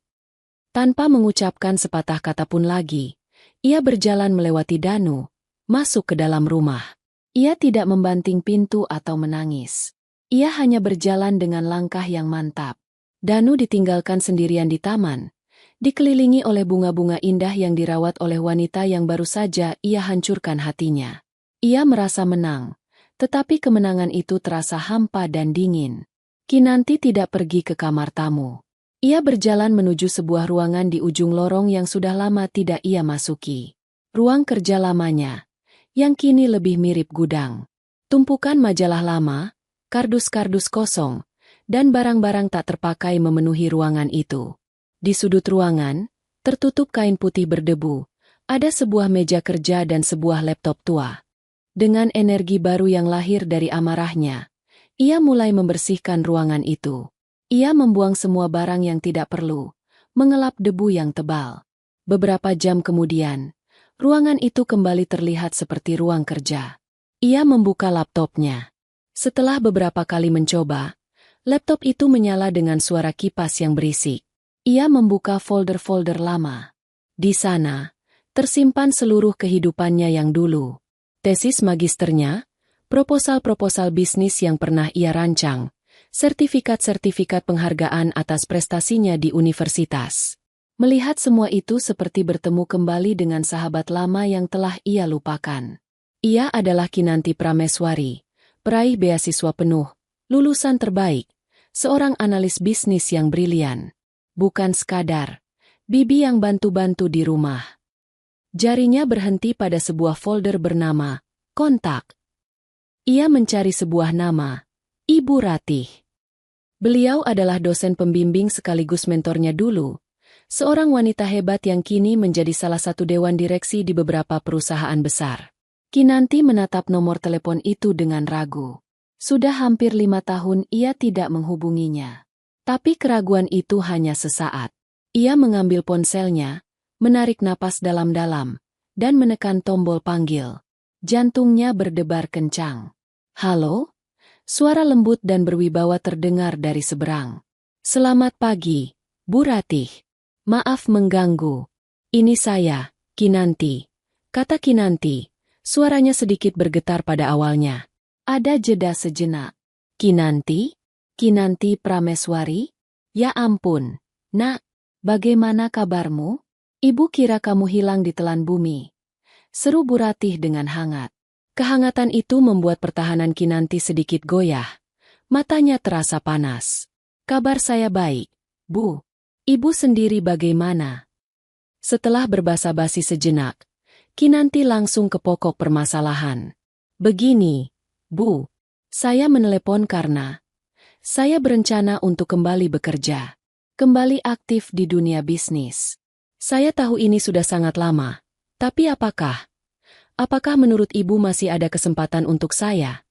Tanpa mengucapkan sepatah kata pun lagi, ia berjalan melewati Danu, masuk ke dalam rumah. Ia tidak membanting pintu atau menangis. Ia hanya berjalan dengan langkah yang mantap. Danu ditinggalkan sendirian di taman, dikelilingi oleh bunga-bunga indah yang dirawat oleh wanita yang baru saja ia hancurkan hatinya. Ia merasa menang, tetapi kemenangan itu terasa hampa dan dingin. Kinanti tidak pergi ke kamar tamu. Ia berjalan menuju sebuah ruangan di ujung lorong yang sudah lama tidak ia masuki. Ruang kerja lamanya, yang kini lebih mirip gudang. Tumpukan majalah lama, kardus-kardus kosong, dan barang-barang tak terpakai memenuhi ruangan itu. Di sudut ruangan, tertutup kain putih berdebu, ada sebuah meja kerja dan sebuah laptop tua. Dengan energi baru yang lahir dari amarahnya, ia mulai membersihkan ruangan itu. Ia membuang semua barang yang tidak perlu, mengelap debu yang tebal. Beberapa jam kemudian, ruangan itu kembali terlihat seperti ruang kerja. Ia membuka laptopnya. Setelah beberapa kali mencoba, laptop itu menyala dengan suara kipas yang berisik. Ia membuka folder-folder lama. Di sana, tersimpan seluruh kehidupannya yang dulu. Tesis magisternya, proposal-proposal bisnis yang pernah ia rancang, sertifikat-sertifikat penghargaan atas prestasinya di universitas. Melihat semua itu seperti bertemu kembali dengan sahabat lama yang telah ia lupakan. Ia adalah Kinanti Prameswari, peraih beasiswa penuh, lulusan terbaik, seorang analis bisnis yang brilian. Bukan sekadar bibi yang bantu-bantu di rumah. Jarinya berhenti pada sebuah folder bernama kontak. Ia mencari sebuah nama, Ibu Ratih. Beliau adalah dosen pembimbing sekaligus mentornya dulu, seorang wanita hebat yang kini menjadi salah satu dewan direksi di beberapa perusahaan besar. Kinanti menatap nomor telepon itu dengan ragu. Sudah hampir 5 tahun ia tidak menghubunginya. Tapi keraguan itu hanya sesaat. Ia mengambil ponselnya, menarik napas dalam-dalam, dan menekan tombol panggil. Jantungnya berdebar kencang. Halo? Suara lembut dan berwibawa terdengar dari seberang. Selamat pagi, Bu Ratih. Maaf mengganggu. Ini saya, Kinanti. Kata Kinanti, suaranya sedikit bergetar pada awalnya. Ada jeda sejenak. Kinanti? Kinanti Prameswari? Ya ampun, Nak, bagaimana kabarmu? Ibu kira kamu hilang di telan bumi. Seru Bu Ratih dengan hangat. Kehangatan itu membuat pertahanan Kinanti sedikit goyah. Matanya terasa panas. Kabar saya baik, Bu. Ibu sendiri bagaimana? Setelah berbasa-basi sejenak, Kinanti langsung ke pokok permasalahan. Begini, Bu. Saya menelepon karena saya berencana untuk kembali bekerja. Kembali aktif di dunia bisnis. Saya tahu ini sudah sangat lama. Tapi apakah menurut Ibu masih ada kesempatan untuk saya?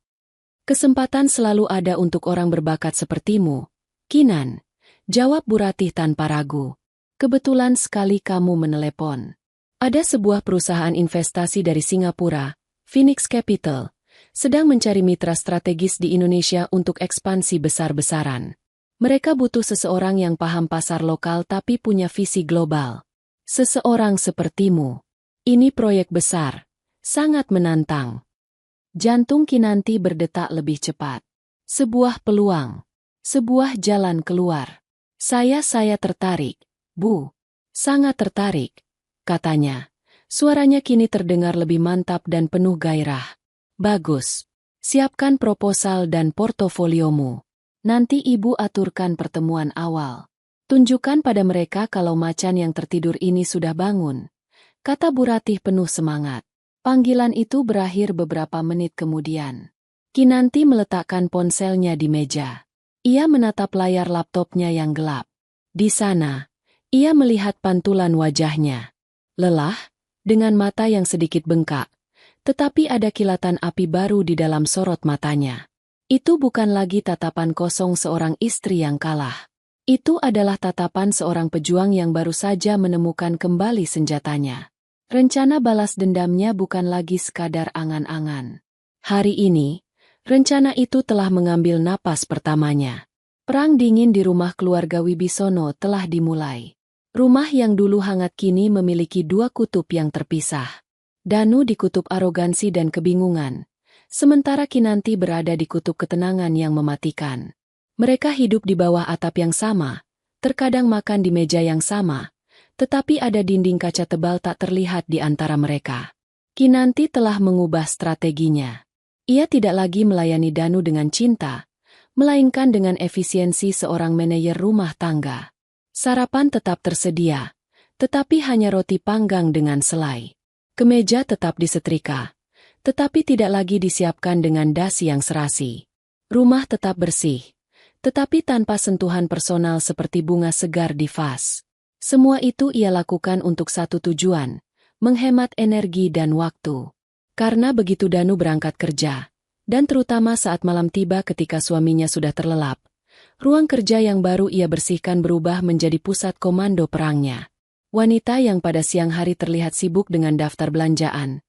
Kesempatan selalu ada untuk orang berbakat sepertimu, Kinan. Jawab Bu Ratih tanpa ragu. Kebetulan sekali kamu menelepon. Ada sebuah perusahaan investasi dari Singapura, Phoenix Capital, sedang mencari mitra strategis di Indonesia untuk ekspansi besar-besaran. Mereka butuh seseorang yang paham pasar lokal tapi punya visi global. Seseorang sepertimu. Ini proyek besar. Sangat menantang. Jantung Kinanti berdetak lebih cepat. Sebuah peluang. Sebuah jalan keluar. Saya tertarik, Bu. Sangat tertarik, katanya. Suaranya kini terdengar lebih mantap dan penuh gairah. Bagus. Siapkan proposal dan portofoliomu. Nanti Ibu aturkan pertemuan awal. Tunjukkan pada mereka kalau macan yang tertidur ini sudah bangun. Kata Bu Ratih penuh semangat. Panggilan itu berakhir beberapa menit kemudian. Kinanti meletakkan ponselnya di meja. Ia menatap layar laptopnya yang gelap. Di sana, ia melihat pantulan wajahnya. Lelah, dengan mata yang sedikit bengkak. Tetapi ada kilatan api baru di dalam sorot matanya. Itu bukan lagi tatapan kosong seorang istri yang kalah. Itu adalah tatapan seorang pejuang yang baru saja menemukan kembali senjatanya. Rencana balas dendamnya bukan lagi sekadar angan-angan. Hari ini, rencana itu telah mengambil napas pertamanya. Perang dingin di rumah keluarga Wibisono telah dimulai. Rumah yang dulu hangat kini memiliki dua kutub yang terpisah. Danu di kutub arogansi dan kebingungan, sementara Kinanti berada di kutub ketenangan yang mematikan. Mereka hidup di bawah atap yang sama, terkadang makan di meja yang sama, tetapi ada dinding kaca tebal tak terlihat di antara mereka. Kinanti telah mengubah strateginya. Ia tidak lagi melayani Danu dengan cinta, melainkan dengan efisiensi seorang manajer rumah tangga. Sarapan tetap tersedia, tetapi hanya roti panggang dengan selai. Kemeja tetap disetrika, tetapi tidak lagi disiapkan dengan dasi yang serasi. Rumah tetap bersih, tetapi tanpa sentuhan personal seperti bunga segar di vas. Semua itu ia lakukan untuk satu tujuan, menghemat energi dan waktu. Karena begitu Danu berangkat kerja, dan terutama saat malam tiba ketika suaminya sudah terlelap, ruang kerja yang baru ia bersihkan berubah menjadi pusat komando perangnya. Wanita yang pada siang hari terlihat sibuk dengan daftar belanjaan,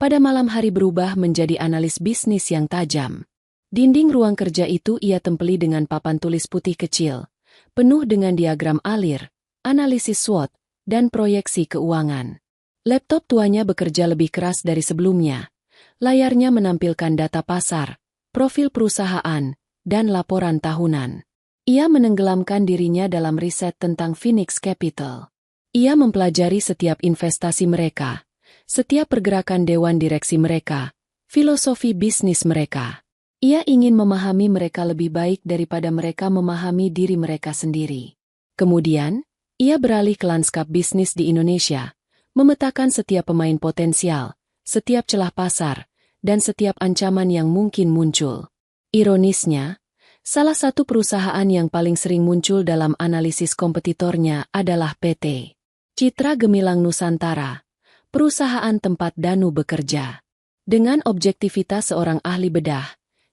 pada malam hari berubah menjadi analis bisnis yang tajam. Dinding ruang kerja itu ia tempeli dengan papan tulis putih kecil, penuh dengan diagram alir, analisis SWOT, dan proyeksi keuangan. Laptop tuanya bekerja lebih keras dari sebelumnya. Layarnya menampilkan data pasar, profil perusahaan, dan laporan tahunan. Ia menenggelamkan dirinya dalam riset tentang Phoenix Capital. Ia mempelajari setiap investasi mereka, setiap pergerakan dewan direksi mereka, filosofi bisnis mereka. Ia ingin memahami mereka lebih baik daripada mereka memahami diri mereka sendiri. Kemudian, ia beralih ke lanskap bisnis di Indonesia, memetakan setiap pemain potensial, setiap celah pasar, dan setiap ancaman yang mungkin muncul. Ironisnya, salah satu perusahaan yang paling sering muncul dalam analisis kompetitornya adalah PT Citra Gemilang Nusantara, perusahaan tempat Danu bekerja. Dengan objektivitas seorang ahli bedah,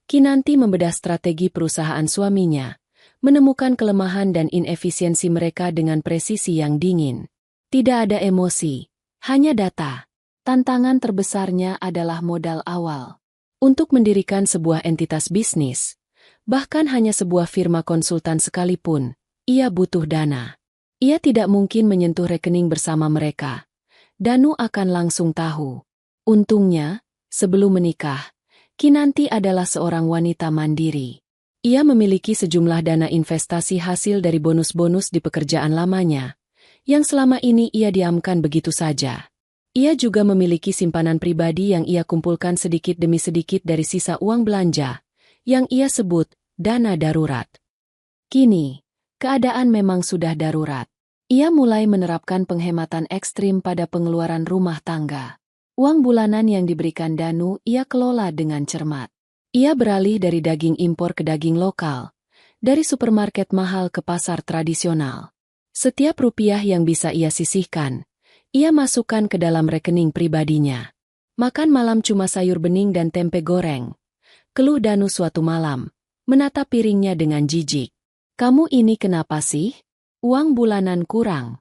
Kinanti membedah strategi perusahaan suaminya, menemukan kelemahan dan inefisiensi mereka dengan presisi yang dingin. Tidak ada emosi, hanya data. Tantangan terbesarnya adalah modal awal. Untuk mendirikan sebuah entitas bisnis, bahkan hanya sebuah firma konsultan sekalipun, ia butuh dana. Ia tidak mungkin menyentuh rekening bersama mereka. Danu akan langsung tahu. Untungnya, sebelum menikah, Kinanti adalah seorang wanita mandiri. Ia memiliki sejumlah dana investasi hasil dari bonus-bonus di pekerjaan lamanya, yang selama ini ia diamkan begitu saja. Ia juga memiliki simpanan pribadi yang ia kumpulkan sedikit demi sedikit dari sisa uang belanja, yang ia sebut dana darurat. Kini, keadaan memang sudah darurat. Ia mulai menerapkan penghematan ekstrim pada pengeluaran rumah tangga. Uang bulanan yang diberikan Danu ia kelola dengan cermat. Ia beralih dari daging impor ke daging lokal, dari supermarket mahal ke pasar tradisional. Setiap rupiah yang bisa ia sisihkan, ia masukkan ke dalam rekening pribadinya. Makan malam cuma sayur bening dan tempe goreng. Keluh Danu suatu malam, menatap piringnya dengan jijik. "Kamu ini kenapa sih? Uang bulanan kurang."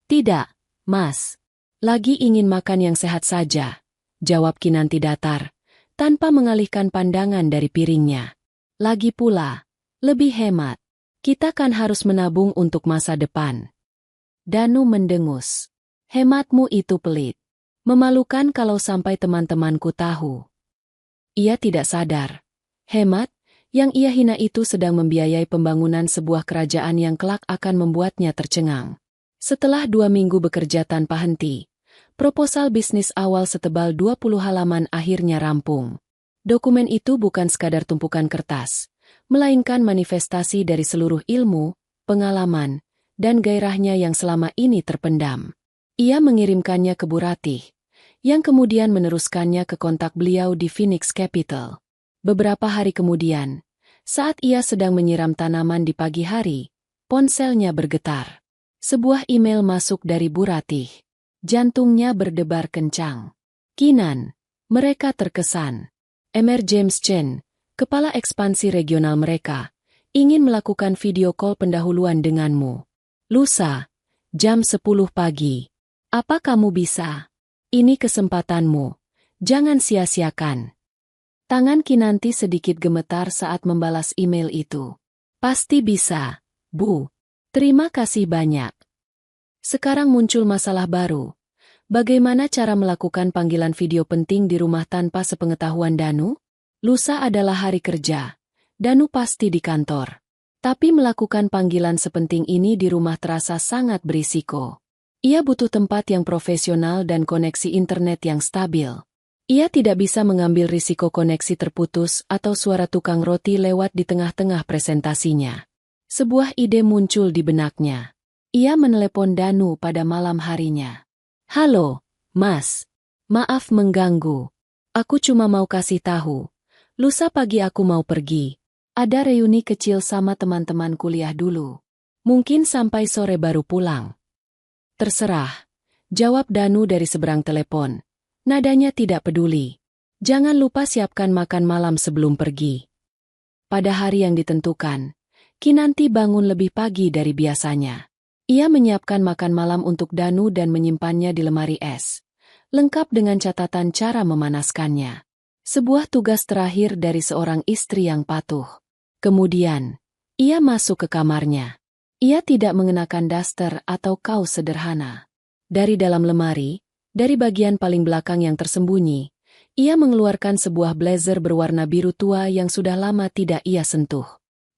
"Tidak, Mas. Lagi ingin makan yang sehat saja," jawab Kinanti datar, tanpa mengalihkan pandangan dari piringnya. "Lagi pula, lebih hemat. Kita kan harus menabung untuk masa depan." Danu mendengus. "Hematmu itu pelit. Memalukan kalau sampai teman-temanku tahu." Ia tidak sadar. Hemat yang ia hina itu sedang membiayai pembangunan sebuah kerajaan yang kelak akan membuatnya tercengang. Setelah 2 minggu bekerja tanpa henti, proposal bisnis awal setebal 20 halaman akhirnya rampung. Dokumen itu bukan sekadar tumpukan kertas, melainkan manifestasi dari seluruh ilmu, pengalaman, dan gairahnya yang selama ini terpendam. Ia mengirimkannya ke Bu Ratih, yang kemudian meneruskannya ke kontak beliau di Phoenix Capital. Beberapa hari kemudian, saat ia sedang menyiram tanaman di pagi hari, ponselnya bergetar. Sebuah email masuk dari Bu Ratih. Jantungnya berdebar kencang. "Kinan, mereka terkesan. Mr. James Chen, kepala ekspansi regional mereka, ingin melakukan video call pendahuluan denganmu. Lusa, jam 10 pagi. Apa kamu bisa?" Ini kesempatanmu. Jangan sia-siakan. Tangan Kinanti sedikit gemetar saat membalas email itu. Pasti bisa, Bu. Terima kasih banyak. Sekarang muncul masalah baru. Bagaimana cara melakukan panggilan video penting di rumah tanpa sepengetahuan Danu? Lusa adalah hari kerja. Danu pasti di kantor. Tapi melakukan panggilan sepenting ini di rumah terasa sangat berisiko. Ia butuh tempat yang profesional dan koneksi internet yang stabil. Ia tidak bisa mengambil risiko koneksi terputus atau suara tukang roti lewat di tengah-tengah presentasinya. Sebuah ide muncul di benaknya. Ia menelepon Danu pada malam harinya. Halo, Mas. Maaf mengganggu. Aku cuma mau kasih tahu. Lusa pagi aku mau pergi. Ada reuni kecil sama teman-teman kuliah dulu. Mungkin sampai sore baru pulang. Terserah. Jawab Danu dari seberang telepon. Nadanya tidak peduli. Jangan lupa siapkan makan malam sebelum pergi. Pada hari yang ditentukan, Kinanti bangun lebih pagi dari biasanya. Ia menyiapkan makan malam untuk Danu dan menyimpannya di lemari es. Lengkap dengan catatan cara memanaskannya. Sebuah tugas terakhir dari seorang istri yang patuh. Kemudian, ia masuk ke kamarnya. Ia tidak mengenakan daster atau kaos sederhana. Dari dalam lemari, dari bagian paling belakang yang tersembunyi, ia mengeluarkan sebuah blazer berwarna biru tua yang sudah lama tidak ia sentuh.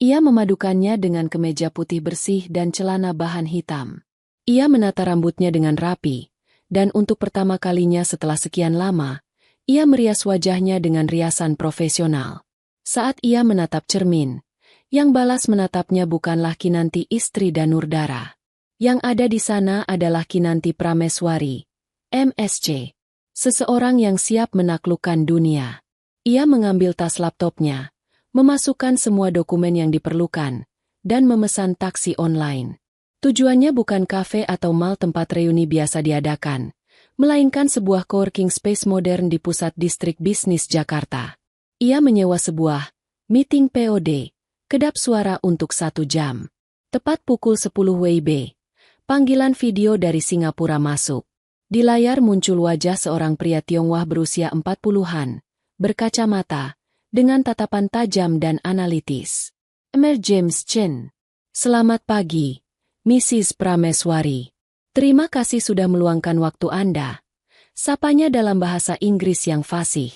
Ia memadukannya dengan kemeja putih bersih dan celana bahan hitam. Ia menata rambutnya dengan rapi, dan untuk pertama kalinya setelah sekian lama, ia merias wajahnya dengan riasan profesional. Saat ia menatap cermin, yang balas menatapnya bukanlah Kinanti istri Danurdara. Yang ada di sana adalah Kinanti Prameswari, MSc. Seseorang yang siap menaklukkan dunia. Ia mengambil tas laptopnya, memasukkan semua dokumen yang diperlukan, dan memesan taksi online. Tujuannya bukan kafe atau mal tempat reuni biasa diadakan, melainkan sebuah coworking space modern di pusat distrik bisnis Jakarta. Ia menyewa sebuah meeting POD, kedap suara untuk 1 jam. Tepat pukul 10 WIB, panggilan video dari Singapura masuk. Di layar muncul wajah seorang pria Tionghoa berusia 40-an, berkacamata, dengan tatapan tajam dan analitis. Emer James Chen. Selamat pagi, Mrs. Prameswari. Terima kasih sudah meluangkan waktu Anda. Sapanya dalam bahasa Inggris yang fasih.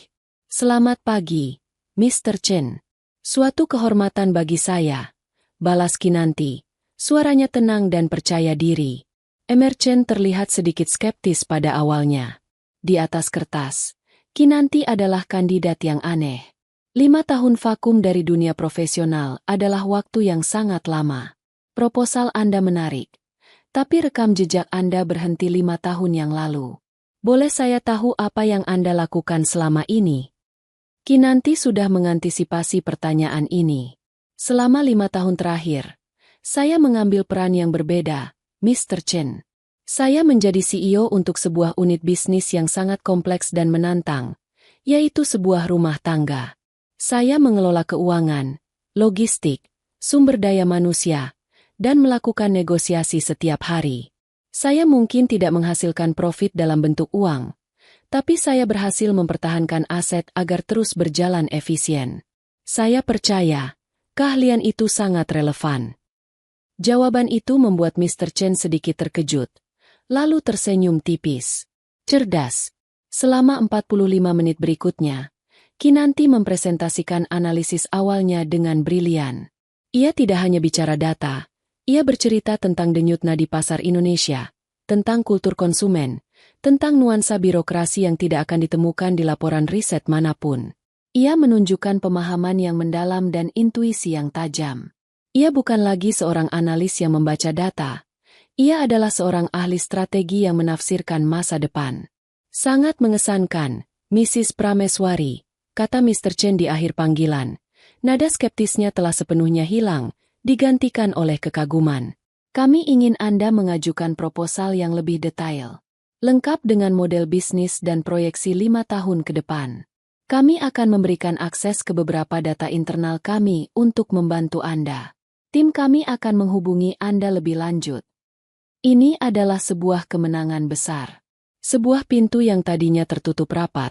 Selamat pagi, Mr. Chen. Suatu kehormatan bagi saya. Balas Kinanti. Suaranya tenang dan percaya diri. Emer Chen terlihat sedikit skeptis pada awalnya. Di atas kertas, Kinanti adalah kandidat yang aneh. 5 tahun vakum dari dunia profesional adalah waktu yang sangat lama. Proposal Anda menarik, tapi rekam jejak Anda berhenti 5 tahun yang lalu. Boleh saya tahu apa yang Anda lakukan selama ini? Kinanti sudah mengantisipasi pertanyaan ini. Selama 5 tahun terakhir, saya mengambil peran yang berbeda, Mr. Chen. Saya menjadi CEO untuk sebuah unit bisnis yang sangat kompleks dan menantang, yaitu sebuah rumah tangga. Saya mengelola keuangan, logistik, sumber daya manusia, dan melakukan negosiasi setiap hari. Saya mungkin tidak menghasilkan profit dalam bentuk uang, tapi saya berhasil mempertahankan aset agar terus berjalan efisien. Saya percaya, keahlian itu sangat relevan. Jawaban itu membuat Mr. Chen sedikit terkejut, lalu tersenyum tipis. Cerdas. Selama 45 menit berikutnya, Kinanti mempresentasikan analisis awalnya dengan brilian. Ia tidak hanya bicara data, ia bercerita tentang denyut nadi pasar Indonesia, tentang kultur konsumen, tentang nuansa birokrasi yang tidak akan ditemukan di laporan riset manapun. Ia menunjukkan pemahaman yang mendalam dan intuisi yang tajam. Ia bukan lagi seorang analis yang membaca data. Ia adalah seorang ahli strategi yang menafsirkan masa depan. Sangat mengesankan, Mrs. Prameswari, kata Mr. Chen di akhir panggilan. Nada skeptisnya telah sepenuhnya hilang, digantikan oleh kekaguman. Kami ingin Anda mengajukan proposal yang lebih detail, lengkap dengan model bisnis dan proyeksi 5 tahun ke depan. Kami akan memberikan akses ke beberapa data internal kami untuk membantu Anda. Tim kami akan menghubungi Anda lebih lanjut. Ini adalah sebuah kemenangan besar. Sebuah pintu yang tadinya tertutup rapat,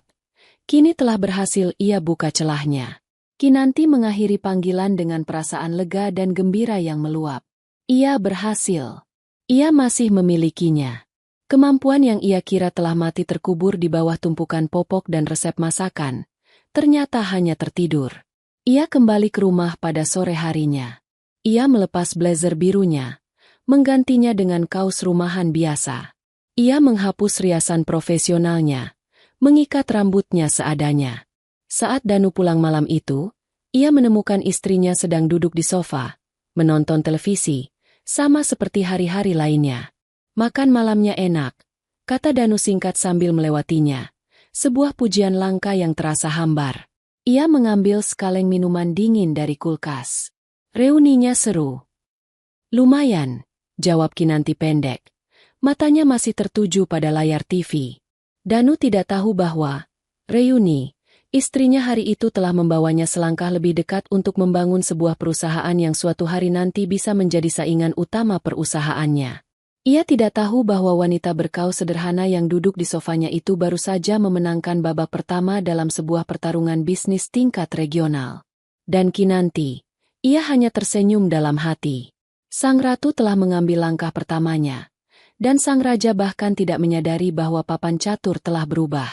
kini telah berhasil ia buka celahnya. Kinanti mengakhiri panggilan dengan perasaan lega dan gembira yang meluap. Ia berhasil. Ia masih memilikinya. Kemampuan yang ia kira telah mati terkubur di bawah tumpukan popok dan resep masakan, ternyata hanya tertidur. Ia kembali ke rumah pada sore harinya. Ia melepas blazer birunya, menggantinya dengan kaos rumahan biasa. Ia menghapus riasan profesionalnya, mengikat rambutnya seadanya. Saat Danu pulang malam itu, ia menemukan istrinya sedang duduk di sofa, menonton televisi, sama seperti hari-hari lainnya. Makan malamnya enak, kata Danu singkat sambil melewatinya. Sebuah pujian langka yang terasa hambar. Ia mengambil sekaleng minuman dingin dari kulkas. Reuninya seru. Lumayan, jawab Kinanti pendek. Matanya masih tertuju pada layar TV. Danu tidak tahu bahwa reuni, istrinya hari itu telah membawanya selangkah lebih dekat untuk membangun sebuah perusahaan yang suatu hari nanti bisa menjadi saingan utama perusahaannya. Ia tidak tahu bahwa wanita berkaus sederhana yang duduk di sofanya itu baru saja memenangkan babak pertama dalam sebuah pertarungan bisnis tingkat regional. Dan Kinanti, ia hanya tersenyum dalam hati. Sang ratu telah mengambil langkah pertamanya. Dan sang raja bahkan tidak menyadari bahwa papan catur telah berubah.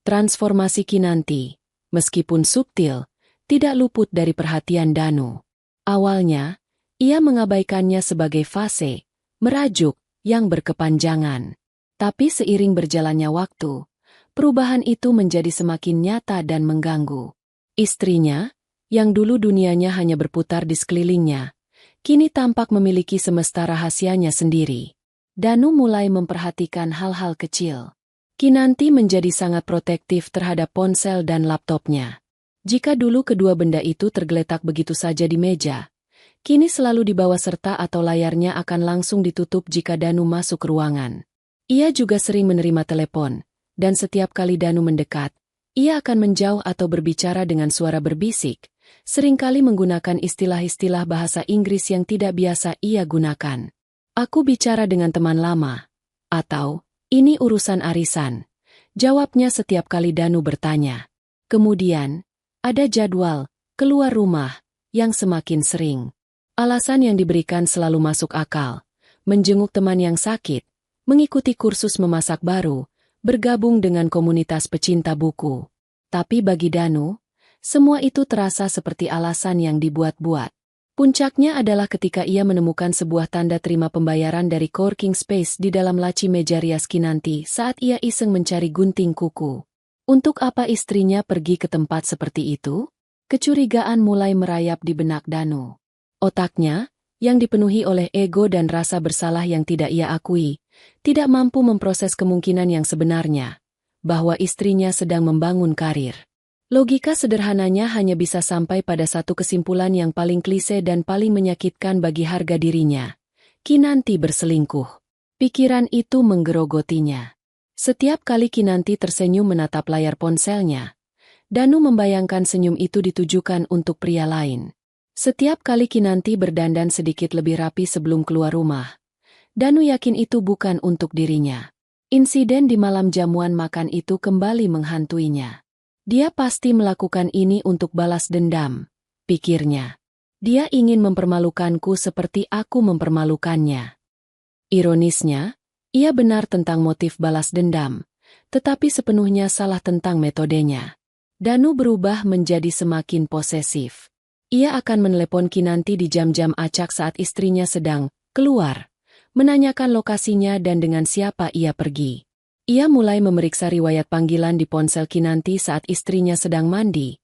Transformasi Kinanti, meskipun subtil, tidak luput dari perhatian Danu. Awalnya, ia mengabaikannya sebagai fase, merajuk, yang berkepanjangan. Tapi seiring berjalannya waktu, perubahan itu menjadi semakin nyata dan mengganggu. Istrinya, yang dulu dunianya hanya berputar di sekelilingnya, kini tampak memiliki semesta rahasianya sendiri. Danu mulai memperhatikan hal-hal kecil. Kinanti menjadi sangat protektif terhadap ponsel dan laptopnya. Jika dulu kedua benda itu tergeletak begitu saja di meja, kini selalu dibawa serta atau layarnya akan langsung ditutup jika Danu masuk ke ruangan. Ia juga sering menerima telepon, dan setiap kali Danu mendekat, ia akan menjauh atau berbicara dengan suara berbisik, seringkali menggunakan istilah-istilah bahasa Inggris yang tidak biasa ia gunakan. Aku bicara dengan teman lama. Atau, ini urusan arisan. Jawabnya setiap kali Danu bertanya. Kemudian, ada jadwal, keluar rumah, yang semakin sering. Alasan yang diberikan selalu masuk akal. Menjenguk teman yang sakit, mengikuti kursus memasak baru, bergabung dengan komunitas pecinta buku. Tapi bagi Danu, semua itu terasa seperti alasan yang dibuat-buat. Puncaknya adalah ketika ia menemukan sebuah tanda terima pembayaran dari coworking space di dalam laci meja rias Kinanti saat ia iseng mencari gunting kuku. Untuk apa istrinya pergi ke tempat seperti itu? Kecurigaan mulai merayap di benak Danu. Otaknya, yang dipenuhi oleh ego dan rasa bersalah yang tidak ia akui, tidak mampu memproses kemungkinan yang sebenarnya, bahwa istrinya sedang membangun karir. Logika sederhananya hanya bisa sampai pada satu kesimpulan yang paling klise dan paling menyakitkan bagi harga dirinya. Kinanti berselingkuh. Pikiran itu menggerogotinya. Setiap kali Kinanti tersenyum menatap layar ponselnya, Danu membayangkan senyum itu ditujukan untuk pria lain. Setiap kali Kinanti berdandan sedikit lebih rapi sebelum keluar rumah, Danu yakin itu bukan untuk dirinya. Insiden di malam jamuan makan itu kembali menghantuinya. Dia pasti melakukan ini untuk balas dendam, pikirnya. Dia ingin mempermalukanku seperti aku mempermalukannya. Ironisnya, ia benar tentang motif balas dendam, tetapi sepenuhnya salah tentang metodenya. Danu berubah menjadi semakin posesif. Ia akan menelepon Kinanti di jam-jam acak saat istrinya sedang keluar, menanyakan lokasinya dan dengan siapa ia pergi. Ia mulai memeriksa riwayat panggilan di ponsel Kinanti saat istrinya sedang mandi,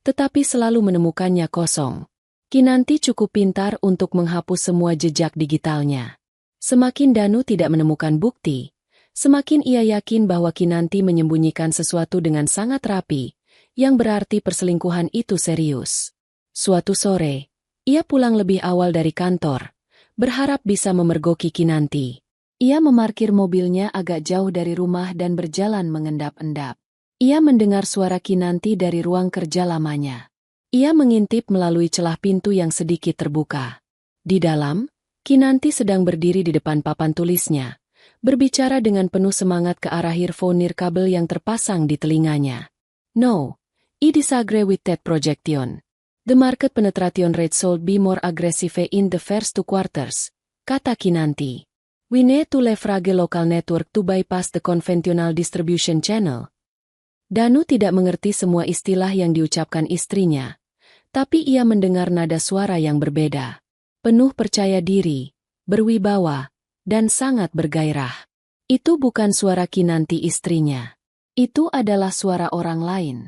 tetapi selalu menemukannya kosong. Kinanti cukup pintar untuk menghapus semua jejak digitalnya. Semakin Danu tidak menemukan bukti, semakin ia yakin bahwa Kinanti menyembunyikan sesuatu dengan sangat rapi, yang berarti perselingkuhan itu serius. Suatu sore, ia pulang lebih awal dari kantor, berharap bisa memergoki Kinanti. Ia memarkir mobilnya agak jauh dari rumah dan berjalan mengendap-endap. Ia mendengar suara Kinanti dari ruang kerja lamanya. Ia mengintip melalui celah pintu yang sedikit terbuka. Di dalam, Kinanti sedang berdiri di depan papan tulisnya, berbicara dengan penuh semangat ke arah earphone nirkabel yang terpasang di telinganya. No, I disagree with that projection. The market penetration rate should be more aggressive in the first 2 quarters, kata Kinanti. We need to leverage local network to bypass the conventional distribution channel. Danu tidak mengerti semua istilah yang diucapkan istrinya, tapi ia mendengar nada suara yang berbeda. Penuh percaya diri, berwibawa, dan sangat bergairah. Itu bukan suara Kinanti istrinya. Itu adalah suara orang lain.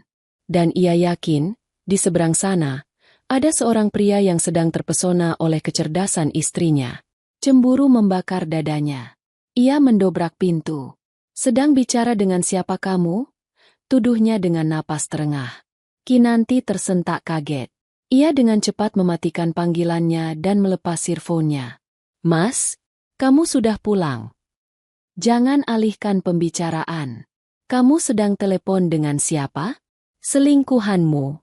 Dan ia yakin, di seberang sana, ada seorang pria yang sedang terpesona oleh kecerdasan istrinya. Cemburu membakar dadanya. Ia mendobrak pintu. Sedang bicara dengan siapa kamu? Tuduhnya dengan napas terengah. Kinanti tersentak kaget. Ia dengan cepat mematikan panggilannya dan melepas earphone-nya. Mas, kamu sudah pulang. Jangan alihkan pembicaraan. Kamu sedang telepon dengan siapa? Selingkuhanmu.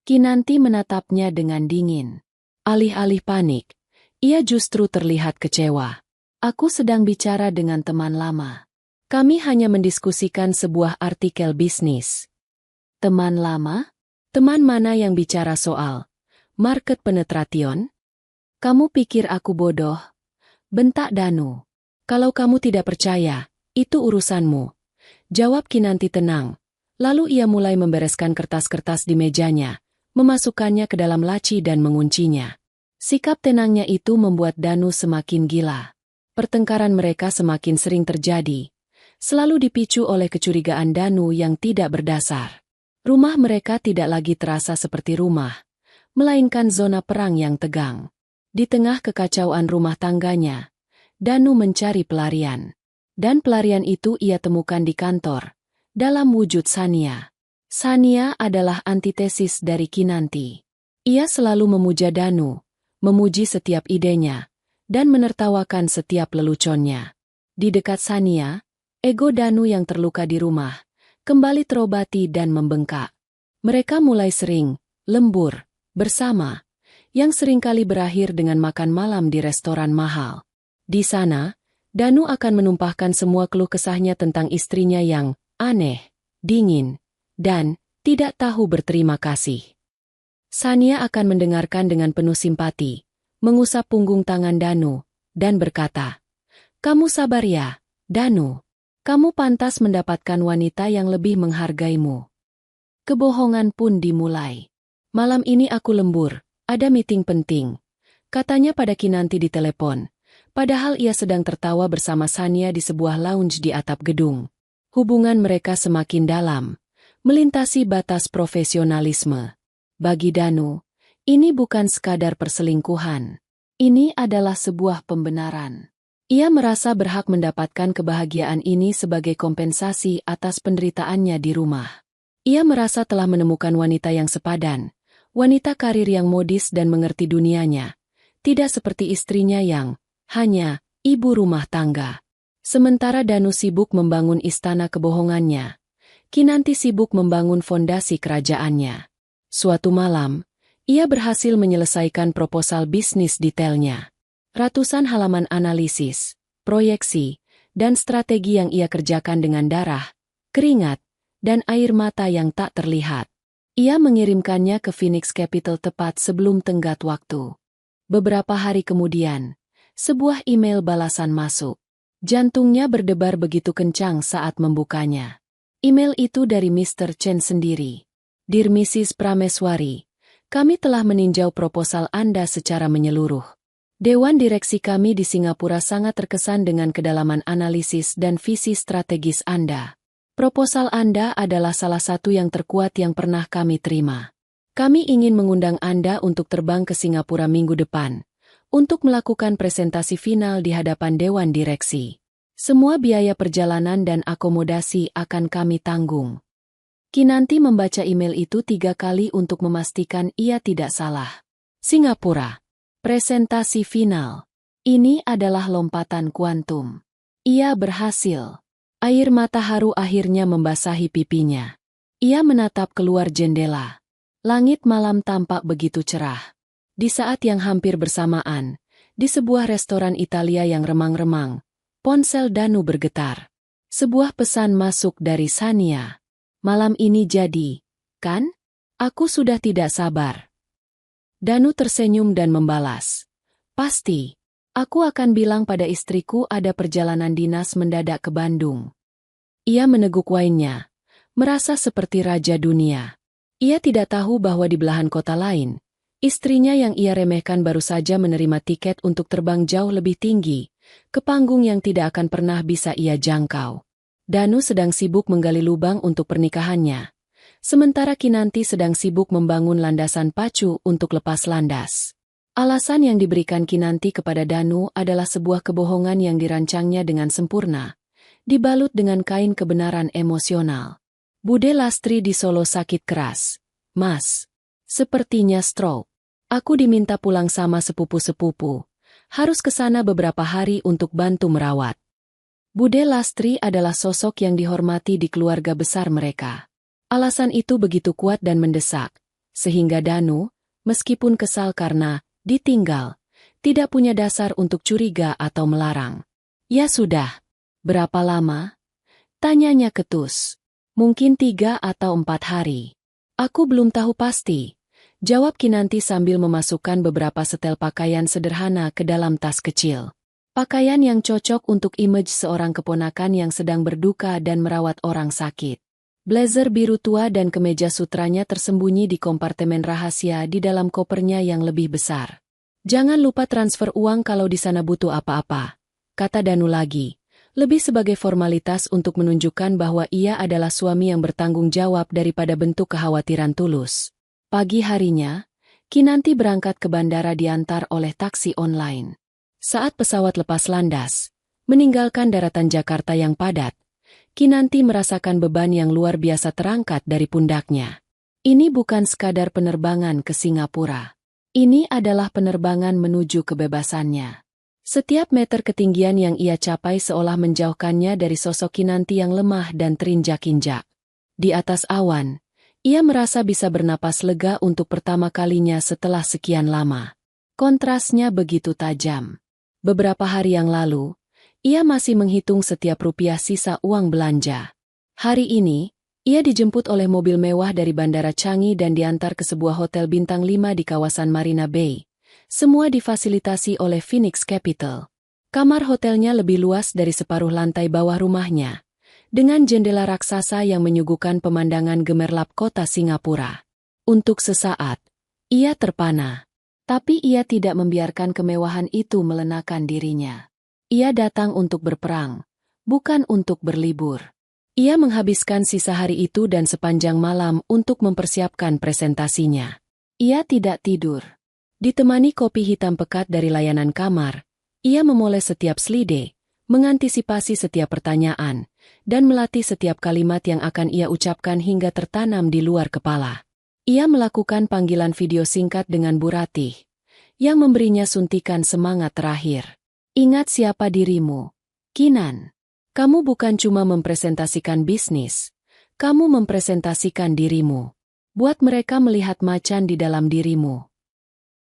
Kinanti menatapnya dengan dingin. Alih-alih panik, ia justru terlihat kecewa. Aku sedang bicara dengan teman lama. Kami hanya mendiskusikan sebuah artikel bisnis. Teman lama? Teman mana yang bicara soal market penetration? Kamu pikir aku bodoh? Bentak Danu. Kalau kamu tidak percaya, itu urusanmu. Jawab Kinanti tenang. Lalu ia mulai membereskan kertas-kertas di mejanya, memasukkannya ke dalam laci dan menguncinya. Sikap tenangnya itu membuat Danu semakin gila. Pertengkaran mereka semakin sering terjadi, selalu dipicu oleh kecurigaan Danu yang tidak berdasar. Rumah mereka tidak lagi terasa seperti rumah, melainkan zona perang yang tegang. Di tengah kekacauan rumah tangganya, Danu mencari pelarian. Dan pelarian itu ia temukan di kantor, dalam wujud Sania. Sania adalah antitesis dari Kinanti. Ia selalu memuja Danu, memuji setiap idenya, dan menertawakan setiap leluconnya. Di dekat Sania, ego Danu yang terluka di rumah, kembali terobati dan membengkak. Mereka mulai sering, lembur, bersama, yang seringkali berakhir dengan makan malam di restoran mahal. Di sana, Danu akan menumpahkan semua keluh kesahnya tentang istrinya yang aneh, dingin, dan tidak tahu berterima kasih. Sania akan mendengarkan dengan penuh simpati, mengusap punggung tangan Danu, dan berkata, "Kamu sabar ya, Danu. Kamu pantas mendapatkan wanita yang lebih menghargaimu." Kebohongan pun dimulai. "Malam ini aku lembur, ada meeting penting," katanya pada Kinanti di telepon, padahal ia sedang tertawa bersama Sania di sebuah lounge di atap gedung. Hubungan mereka semakin dalam, melintasi batas profesionalisme. Bagi Danu, ini bukan sekadar perselingkuhan. Ini adalah sebuah pembenaran. Ia merasa berhak mendapatkan kebahagiaan ini sebagai kompensasi atas penderitaannya di rumah. Ia merasa telah menemukan wanita yang sepadan, wanita karir yang modis dan mengerti dunianya, tidak seperti istrinya yang hanya ibu rumah tangga. Sementara Danu sibuk membangun istana kebohongannya, Kinanti sibuk membangun fondasi kerajaannya. Suatu malam, ia berhasil menyelesaikan proposal bisnis detailnya. Ratusan halaman analisis, proyeksi, dan strategi yang ia kerjakan dengan darah, keringat, dan air mata yang tak terlihat. Ia mengirimkannya ke Phoenix Capital tepat sebelum tenggat waktu. Beberapa hari kemudian, sebuah email balasan masuk. Jantungnya berdebar begitu kencang saat membukanya. Email itu dari Mr. Chen sendiri. "Dear Mrs. Prameswari, kami telah meninjau proposal Anda secara menyeluruh. Dewan direksi kami di Singapura sangat terkesan dengan kedalaman analisis dan visi strategis Anda. Proposal Anda adalah salah satu yang terkuat yang pernah kami terima. Kami ingin mengundang Anda untuk terbang ke Singapura minggu depan, untuk melakukan presentasi final di hadapan Dewan Direksi. Semua biaya perjalanan dan akomodasi akan kami tanggung." Kinanti membaca email itu 3 kali untuk memastikan ia tidak salah. Singapura. Presentasi final. Ini adalah lompatan kuantum. Ia berhasil. Air mata haru akhirnya membasahi pipinya. Ia menatap keluar jendela. Langit malam tampak begitu cerah. Di saat yang hampir bersamaan, di sebuah restoran Italia yang remang-remang, Ponsel Danu bergetar. Sebuah pesan masuk dari Sania. Malam ini jadi, kan? Aku sudah tidak sabar. Danu tersenyum dan membalas. Pasti. Aku akan bilang pada istriku ada perjalanan dinas mendadak ke Bandung. Ia meneguk wainnya, merasa seperti raja dunia. Ia tidak tahu bahwa di belahan kota lain, istrinya yang ia remehkan baru saja menerima tiket untuk terbang jauh lebih tinggi, ke panggung yang tidak akan pernah bisa ia jangkau. Danu sedang sibuk menggali lubang untuk pernikahannya, sementara Kinanti sedang sibuk membangun landasan pacu untuk lepas landas. Alasan yang diberikan Kinanti kepada Danu adalah sebuah kebohongan yang dirancangnya dengan sempurna, dibalut dengan kain kebenaran emosional. Bude Lastri di Solo sakit keras. Mas, sepertinya stroke. Aku diminta pulang sama sepupu-sepupu. Harus ke sana beberapa hari untuk bantu merawat. Bude Lastri adalah sosok yang dihormati di keluarga besar mereka. Alasan itu begitu kuat dan mendesak, sehingga Danu, meskipun kesal karena ditinggal, tidak punya dasar untuk curiga atau melarang. Ya sudah. Berapa lama? Tanyanya ketus. Mungkin 3 atau 4 hari. Aku belum tahu pasti. Jawab Kinanti sambil memasukkan beberapa setel pakaian sederhana ke dalam tas kecil. Pakaian yang cocok untuk image seorang keponakan yang sedang berduka dan merawat orang sakit. Blazer biru tua dan kemeja sutranya tersembunyi di kompartemen rahasia di dalam kopernya yang lebih besar. Jangan lupa transfer uang kalau di sana butuh apa-apa, kata Danu lagi, lebih sebagai formalitas untuk menunjukkan bahwa ia adalah suami yang bertanggung jawab daripada bentuk kekhawatiran tulus. Pagi harinya, Kinanti berangkat ke bandara diantar oleh taksi online. Saat pesawat lepas landas, meninggalkan daratan Jakarta yang padat, Kinanti merasakan beban yang luar biasa terangkat dari pundaknya. Ini bukan sekadar penerbangan ke Singapura. Ini adalah penerbangan menuju kebebasannya. Setiap meter ketinggian yang ia capai seolah menjauhkannya dari sosok Kinanti yang lemah dan terinjak-injak. Di atas awan, ia merasa bisa bernapas lega untuk pertama kalinya setelah sekian lama. Kontrasnya begitu tajam. Beberapa hari yang lalu, ia masih menghitung setiap rupiah sisa uang belanja. Hari ini, ia dijemput oleh mobil mewah dari Bandara Changi dan diantar ke sebuah hotel bintang 5 di kawasan Marina Bay. Semua difasilitasi oleh Phoenix Capital. Kamar hotelnya lebih luas dari separuh lantai bawah rumahnya, dengan jendela raksasa yang menyuguhkan pemandangan gemerlap kota Singapura. Untuk sesaat, ia terpana. Tapi ia tidak membiarkan kemewahan itu melenakan dirinya. Ia datang untuk berperang, bukan untuk berlibur. Ia menghabiskan sisa hari itu dan sepanjang malam untuk mempersiapkan presentasinya. Ia tidak tidur. Ditemani kopi hitam pekat dari layanan kamar, ia memoles setiap slide, mengantisipasi setiap pertanyaan, dan melatih setiap kalimat yang akan ia ucapkan hingga tertanam di luar kepala. Ia melakukan panggilan video singkat dengan Bu Ratih, yang memberinya suntikan semangat terakhir. Ingat siapa dirimu, Kinan. Kamu bukan cuma mempresentasikan bisnis, kamu mempresentasikan dirimu. Buat mereka melihat macan di dalam dirimu.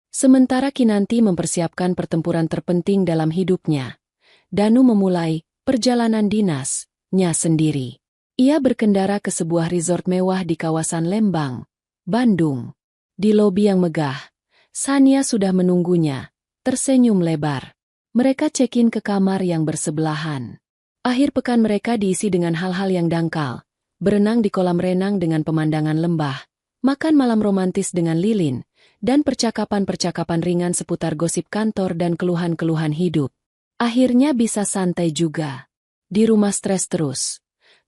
Sementara Kinanti mempersiapkan pertempuran terpenting dalam hidupnya, Danu memulai perjalanan dinasnya sendiri. Ia berkendara ke sebuah resort mewah di kawasan Lembang, Bandung. Di lobi yang megah, Sania sudah menunggunya, tersenyum lebar. Mereka check-in ke kamar yang bersebelahan. Akhir pekan mereka diisi dengan hal-hal yang dangkal, berenang di kolam renang dengan pemandangan lembah, makan malam romantis dengan lilin, dan percakapan-percakapan ringan seputar gosip kantor dan keluhan-keluhan hidup. Akhirnya bisa santai juga. Di rumah stres terus.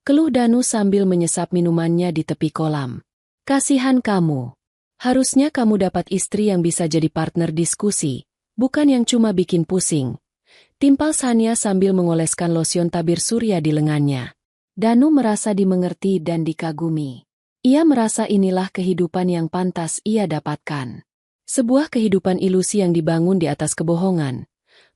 Keluh Danu sambil menyesap minumannya di tepi kolam. Kasihan kamu. Harusnya kamu dapat istri yang bisa jadi partner diskusi, bukan yang cuma bikin pusing. Timpal Sania sambil mengoleskan losion tabir surya di lengannya. Danu merasa dimengerti dan dikagumi. Ia merasa inilah kehidupan yang pantas ia dapatkan. Sebuah kehidupan ilusi yang dibangun di atas kebohongan.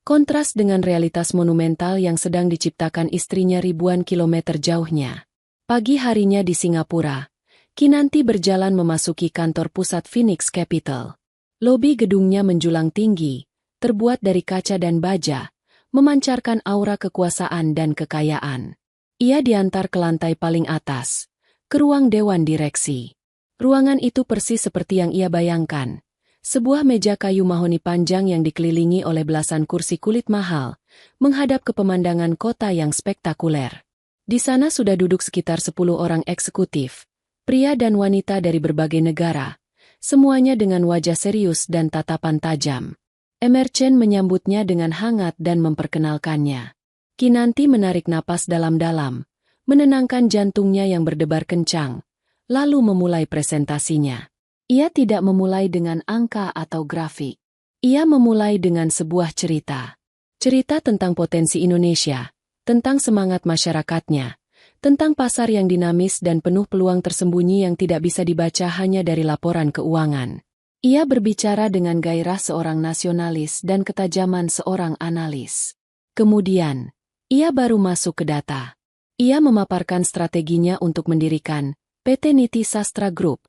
Kontras dengan realitas monumental yang sedang diciptakan istrinya ribuan kilometer jauhnya. Pagi harinya di Singapura, Kinanti berjalan memasuki kantor pusat Phoenix Capital. Lobi gedungnya menjulang tinggi, terbuat dari kaca dan baja, memancarkan aura kekuasaan dan kekayaan. Ia diantar ke lantai paling atas, ke ruang dewan direksi. Ruangan itu persis seperti yang ia bayangkan. Sebuah meja kayu mahoni panjang yang dikelilingi oleh belasan kursi kulit mahal, menghadap ke pemandangan kota yang spektakuler. Di sana sudah duduk sekitar 10 orang eksekutif, pria dan wanita dari berbagai negara, semuanya dengan wajah serius dan tatapan tajam. Emerchen menyambutnya dengan hangat dan memperkenalkannya. Kinanti menarik napas dalam-dalam, menenangkan jantungnya yang berdebar kencang, lalu memulai presentasinya. Ia tidak memulai dengan angka atau grafik. Ia memulai dengan sebuah cerita. Cerita tentang potensi Indonesia, tentang semangat masyarakatnya, tentang pasar yang dinamis dan penuh peluang tersembunyi yang tidak bisa dibaca hanya dari laporan keuangan. Ia berbicara dengan gairah seorang nasionalis dan ketajaman seorang analis. Kemudian, ia baru masuk ke data. Ia memaparkan strateginya untuk mendirikan PT Niti Sastra Group,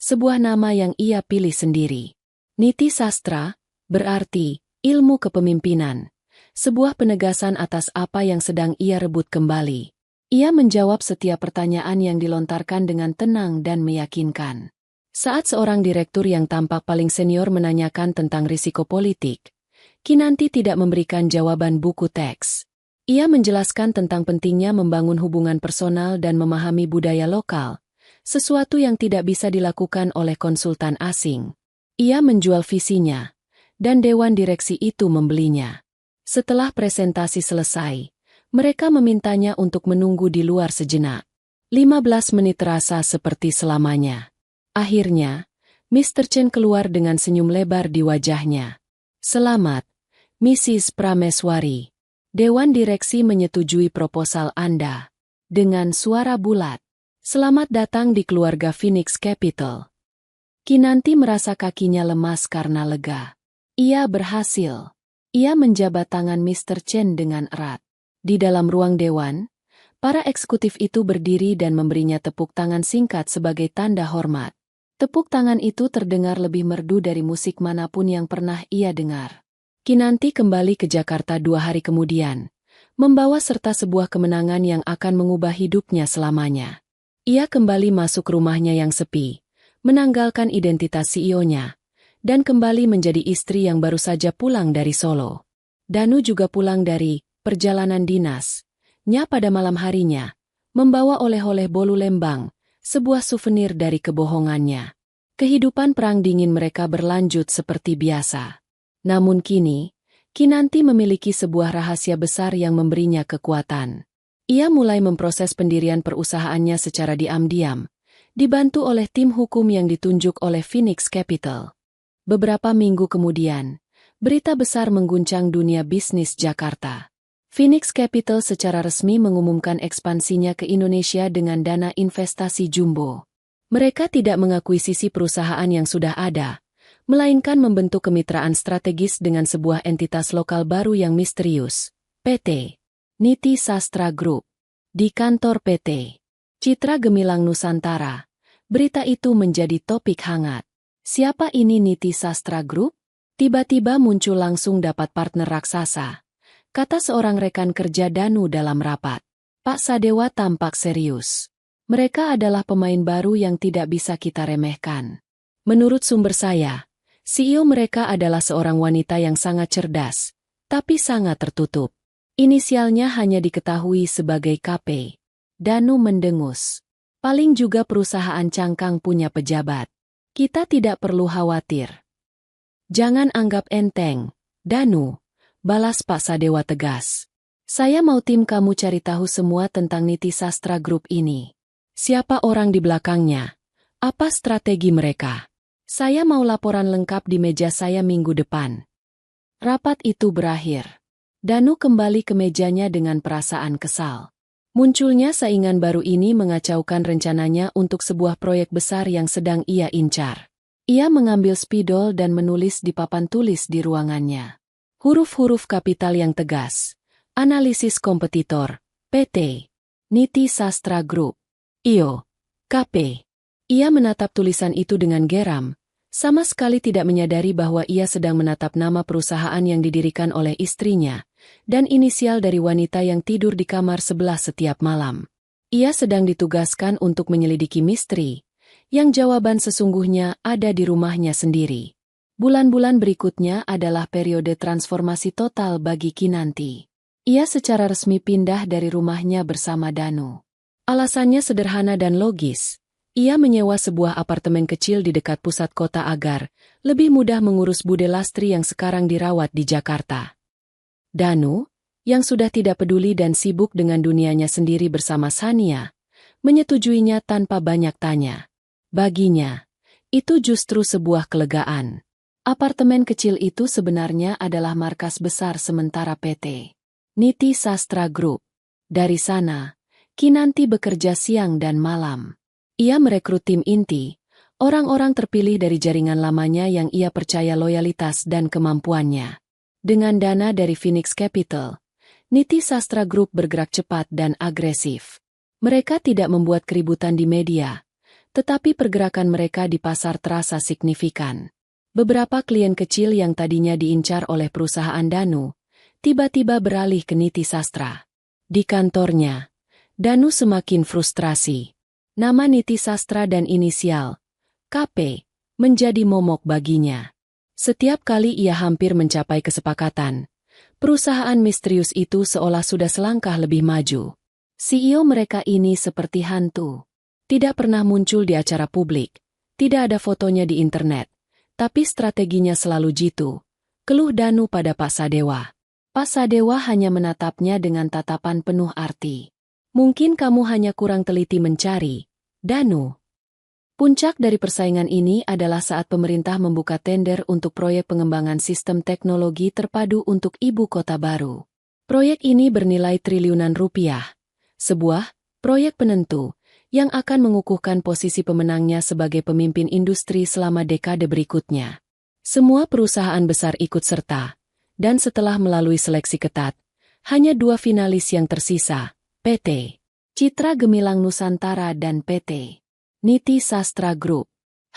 sebuah nama yang ia pilih sendiri. Niti Sastra berarti ilmu kepemimpinan, sebuah penegasan atas apa yang sedang ia rebut kembali. Ia menjawab setiap pertanyaan yang dilontarkan dengan tenang dan meyakinkan. Saat seorang direktur yang tampak paling senior menanyakan tentang risiko politik, Kinanti tidak memberikan jawaban buku teks. Ia menjelaskan tentang pentingnya membangun hubungan personal dan memahami budaya lokal, sesuatu yang tidak bisa dilakukan oleh konsultan asing. Ia menjual visinya, dan dewan direksi itu membelinya. Setelah presentasi selesai, mereka memintanya untuk menunggu di luar sejenak. 15 menit terasa seperti selamanya. Akhirnya, Mr. Chen keluar dengan senyum lebar di wajahnya. "Selamat, Mrs. Prameswari. Dewan direksi menyetujui proposal Anda." Dengan suara bulat. "Selamat datang di keluarga Phoenix Capital." Kinanti merasa kakinya lemas karena lega. Ia berhasil. Ia menjabat tangan Mr. Chen dengan erat. Di dalam ruang dewan, para eksekutif itu berdiri dan memberinya tepuk tangan singkat sebagai tanda hormat. Tepuk tangan itu terdengar lebih merdu dari musik manapun yang pernah ia dengar. Kinanti kembali ke Jakarta 2 hari kemudian, membawa serta sebuah kemenangan yang akan mengubah hidupnya selamanya. Ia kembali masuk rumahnya yang sepi, menanggalkan identitas CEO-nya, dan kembali menjadi istri yang baru saja pulang dari Solo. Danu juga pulang dari perjalanan dinasnya pada malam harinya, membawa oleh-oleh bolu Lembang, sebuah souvenir dari kebohongannya. Kehidupan perang dingin mereka berlanjut seperti biasa. Namun kini, Kinanti memiliki sebuah rahasia besar yang memberinya kekuatan. Ia mulai memproses pendirian perusahaannya secara diam-diam, dibantu oleh tim hukum yang ditunjuk oleh Phoenix Capital. Beberapa minggu kemudian, berita besar mengguncang dunia bisnis Jakarta. Phoenix Capital secara resmi mengumumkan ekspansinya ke Indonesia dengan dana investasi jumbo. Mereka tidak mengakuisisi perusahaan yang sudah ada, melainkan membentuk kemitraan strategis dengan sebuah entitas lokal baru yang misterius, PT Niti Sastra Group. Di kantor PT Citra Gemilang Nusantara, berita itu menjadi topik hangat. Siapa ini Niti Sastra Group? Tiba-tiba muncul langsung dapat partner raksasa, kata seorang rekan kerja Danu dalam rapat. Pak Sadewa tampak serius. Mereka adalah pemain baru yang tidak bisa kita remehkan. Menurut sumber saya, CEO mereka adalah seorang wanita yang sangat cerdas, tapi sangat tertutup. Inisialnya hanya diketahui sebagai KP. Danu mendengus. Paling juga perusahaan cangkang punya pejabat. Kita tidak perlu khawatir. Jangan anggap enteng, Danu, balas Pak Sadewa tegas. Saya mau tim kamu cari tahu semua tentang Niti Sastra Group ini. Siapa orang di belakangnya? Apa strategi mereka? Saya mau laporan lengkap di meja saya minggu depan. Rapat itu berakhir. Danu kembali ke mejanya dengan perasaan kesal. Munculnya saingan baru ini mengacaukan rencananya untuk sebuah proyek besar yang sedang ia incar. Ia mengambil spidol dan menulis di papan tulis di ruangannya. Huruf-huruf kapital yang tegas. Analisis kompetitor, PT Niti Sastra Group. IO, KP. Ia menatap tulisan itu dengan geram, sama sekali tidak menyadari bahwa ia sedang menatap nama perusahaan yang didirikan oleh istrinya, dan inisial dari wanita yang tidur di kamar sebelah setiap malam. Ia sedang ditugaskan untuk menyelidiki misteri, yang jawaban sesungguhnya ada di rumahnya sendiri. Bulan-bulan berikutnya adalah periode transformasi total bagi Kinanti. Ia secara resmi pindah dari rumahnya bersama Danu. Alasannya sederhana dan logis. Ia menyewa sebuah apartemen kecil di dekat pusat kota agar lebih mudah mengurus Bude Lastri yang sekarang dirawat di Jakarta. Danu, yang sudah tidak peduli dan sibuk dengan dunianya sendiri bersama Sania, menyetujuinya tanpa banyak tanya. Baginya, itu justru sebuah kelegaan. Apartemen kecil itu sebenarnya adalah markas besar sementara PT Niti Sastra Group. Dari sana, Kinanti bekerja siang dan malam. Ia merekrut tim inti, orang-orang terpilih dari jaringan lamanya yang ia percaya loyalitas dan kemampuannya. Dengan dana dari Phoenix Capital, Niti Sastra Group bergerak cepat dan agresif. Mereka tidak membuat keributan di media, tetapi pergerakan mereka di pasar terasa signifikan. Beberapa klien kecil yang tadinya diincar oleh perusahaan Danu, tiba-tiba beralih ke Niti Sastra. Di kantornya, Danu semakin frustrasi. Nama Niti Sastra dan inisial KP menjadi momok baginya. Setiap kali ia hampir mencapai kesepakatan, perusahaan misterius itu seolah sudah selangkah lebih maju. CEO mereka ini seperti hantu. Tidak pernah muncul di acara publik, tidak ada fotonya di internet, tapi strateginya selalu jitu. Keluh Danu pada Pak Sadewa. Pak Sadewa hanya menatapnya dengan tatapan penuh arti. Mungkin kamu hanya kurang teliti mencari, Danu. Puncak dari persaingan ini adalah saat pemerintah membuka tender untuk proyek pengembangan sistem teknologi terpadu untuk ibu kota baru. Proyek ini bernilai triliunan rupiah. Sebuah proyek penentu yang akan mengukuhkan posisi pemenangnya sebagai pemimpin industri selama dekade berikutnya. Semua perusahaan besar ikut serta, dan setelah melalui seleksi ketat, hanya 2 finalis yang tersisa, PT Citra Gemilang Nusantara dan PT Niti Sastra Group.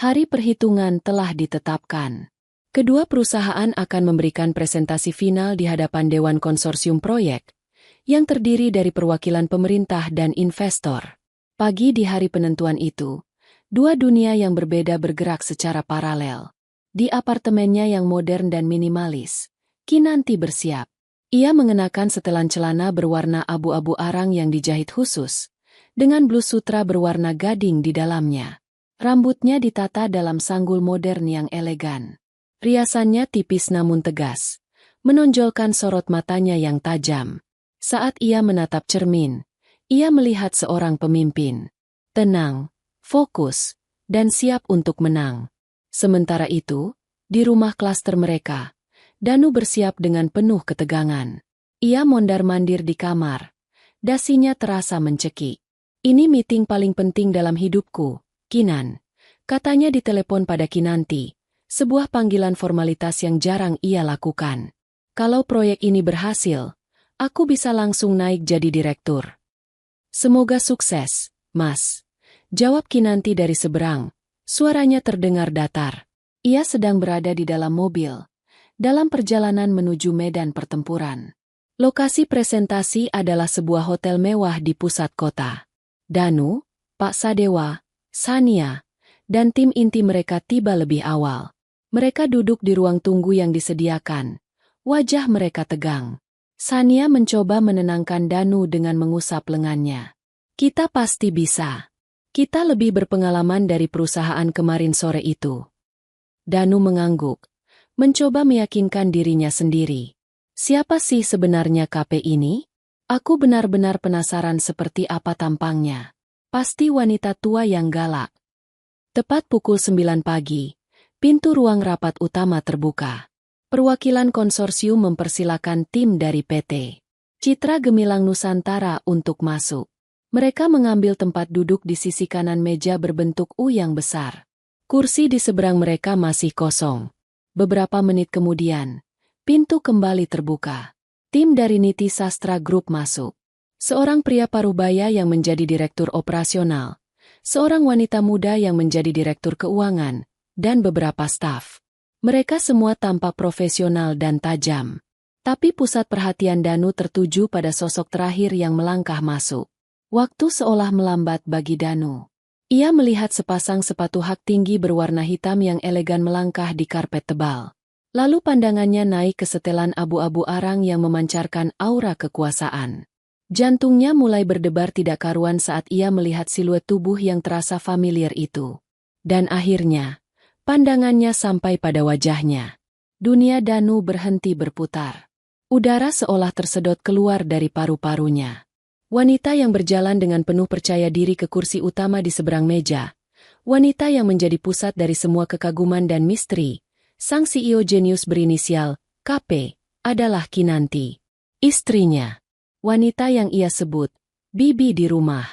Hari perhitungan telah ditetapkan. Kedua perusahaan akan memberikan presentasi final di hadapan Dewan Konsorsium Proyek, yang terdiri dari perwakilan pemerintah dan investor. Pagi di hari penentuan itu, 2 dunia yang berbeda bergerak secara paralel. Di apartemennya yang modern dan minimalis, Kinanti bersiap. Ia mengenakan setelan celana berwarna abu-abu arang yang dijahit khusus, dengan blus sutra berwarna gading di dalamnya. Rambutnya ditata dalam sanggul modern yang elegan. Riasannya tipis namun tegas, menonjolkan sorot matanya yang tajam. Saat ia menatap cermin, ia melihat seorang pemimpin. Tenang, fokus, dan siap untuk menang. Sementara itu, di rumah klaster mereka, Danu bersiap dengan penuh ketegangan. Ia mondar-mandir di kamar. Dasinya terasa mencekik. Ini meeting paling penting dalam hidupku, Kinan. Katanya di telepon pada Kinanti, sebuah panggilan formalitas yang jarang ia lakukan. Kalau proyek ini berhasil, aku bisa langsung naik jadi direktur. Semoga sukses, Mas. Jawab Kinanti dari seberang. Suaranya terdengar datar. Ia sedang berada di dalam mobil, dalam perjalanan menuju medan pertempuran. Lokasi presentasi adalah sebuah hotel mewah di pusat kota. Danu, Pak Sadewa, Sania, dan tim inti mereka tiba lebih awal. Mereka duduk di ruang tunggu yang disediakan. Wajah mereka tegang. Sania mencoba menenangkan Danu dengan mengusap lengannya. Kita pasti bisa. Kita lebih berpengalaman dari perusahaan kemarin sore itu. Danu mengangguk, mencoba meyakinkan dirinya sendiri. Siapa sih sebenarnya KP ini? Aku benar-benar penasaran seperti apa tampangnya. Pasti wanita tua yang galak. Tepat pukul 9 pagi, pintu ruang rapat utama terbuka. Perwakilan konsorsium mempersilakan tim dari PT Citra Gemilang Nusantara untuk masuk. Mereka mengambil tempat duduk di sisi kanan meja berbentuk U yang besar. Kursi di seberang mereka masih kosong. Beberapa menit kemudian, pintu kembali terbuka. Tim dari Niti Sastra Group masuk. Seorang pria parubaya yang menjadi direktur operasional, seorang wanita muda yang menjadi direktur keuangan, dan beberapa staf. Mereka semua tampak profesional dan tajam. Tapi pusat perhatian Danu tertuju pada sosok terakhir yang melangkah masuk. Waktu seolah melambat bagi Danu. Ia melihat sepasang sepatu hak tinggi berwarna hitam yang elegan melangkah di karpet tebal. Lalu pandangannya naik ke setelan abu-abu arang yang memancarkan aura kekuasaan. Jantungnya mulai berdebar tidak karuan saat ia melihat siluet tubuh yang terasa familiar itu. Dan akhirnya, pandangannya sampai pada wajahnya. Dunia Danu berhenti berputar. Udara seolah tersedot keluar dari paru-parunya. Wanita yang berjalan dengan penuh percaya diri ke kursi utama di seberang meja. Wanita yang menjadi pusat dari semua kekaguman dan misteri. Sang CEO jenius berinisial KP adalah Kinanti. Istrinya. Wanita yang ia sebut Bibi di rumah.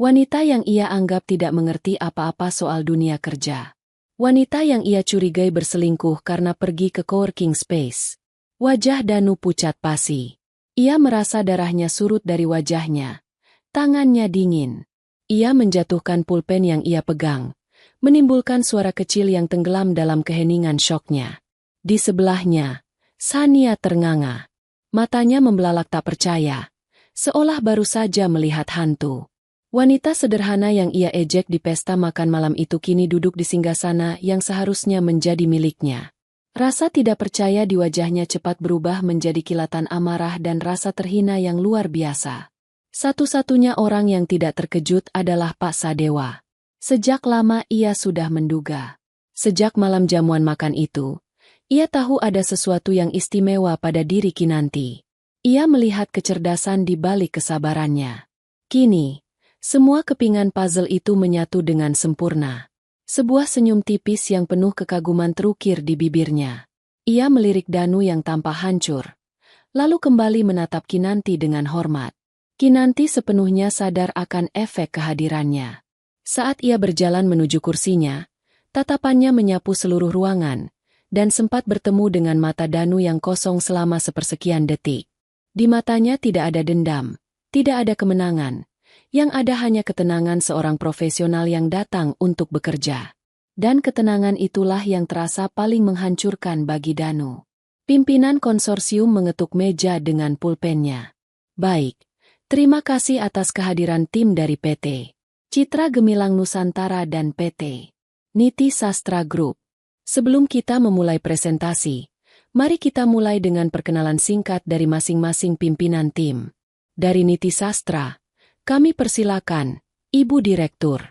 Wanita yang ia anggap tidak mengerti apa-apa soal dunia kerja. Wanita yang ia curigai berselingkuh karena pergi ke coworking space. Wajah Danu pucat pasi. Ia merasa darahnya surut dari wajahnya. Tangannya dingin. Ia menjatuhkan pulpen yang ia pegang, menimbulkan suara kecil yang tenggelam dalam keheningan syoknya. Di sebelahnya, Sania ternganga. Matanya membelalak tak percaya, seolah baru saja melihat hantu. Wanita sederhana yang ia ejek di pesta makan malam itu kini duduk di singgasana yang seharusnya menjadi miliknya. Rasa tidak percaya di wajahnya cepat berubah menjadi kilatan amarah dan rasa terhina yang luar biasa. Satu-satunya orang yang tidak terkejut adalah Pak Sadewa. Sejak lama ia sudah menduga. Sejak malam jamuan makan itu, ia tahu ada sesuatu yang istimewa pada diri Kinanti. Ia melihat kecerdasan di balik kesabarannya. Kini, semua kepingan puzzle itu menyatu dengan sempurna. Sebuah senyum tipis yang penuh kekaguman terukir di bibirnya. Ia melirik Danu yang tampak hancur. Lalu kembali menatap Kinanti dengan hormat. Kinanti sepenuhnya sadar akan efek kehadirannya. Saat ia berjalan menuju kursinya, tatapannya menyapu seluruh ruangan, dan sempat bertemu dengan mata Danu yang kosong selama sepersekian detik. Di matanya tidak ada dendam, tidak ada kemenangan. Yang ada hanya ketenangan seorang profesional yang datang untuk bekerja. Dan ketenangan itulah yang terasa paling menghancurkan bagi Danu. Pimpinan konsorsium mengetuk meja dengan pulpennya. Baik, terima kasih atas kehadiran tim dari PT Citra Gemilang Nusantara dan PT Niti Sastra Group. Sebelum kita memulai presentasi, mari kita mulai dengan perkenalan singkat dari masing-masing pimpinan tim. Dari Niti Sastra, kami persilakan, Ibu Direktur.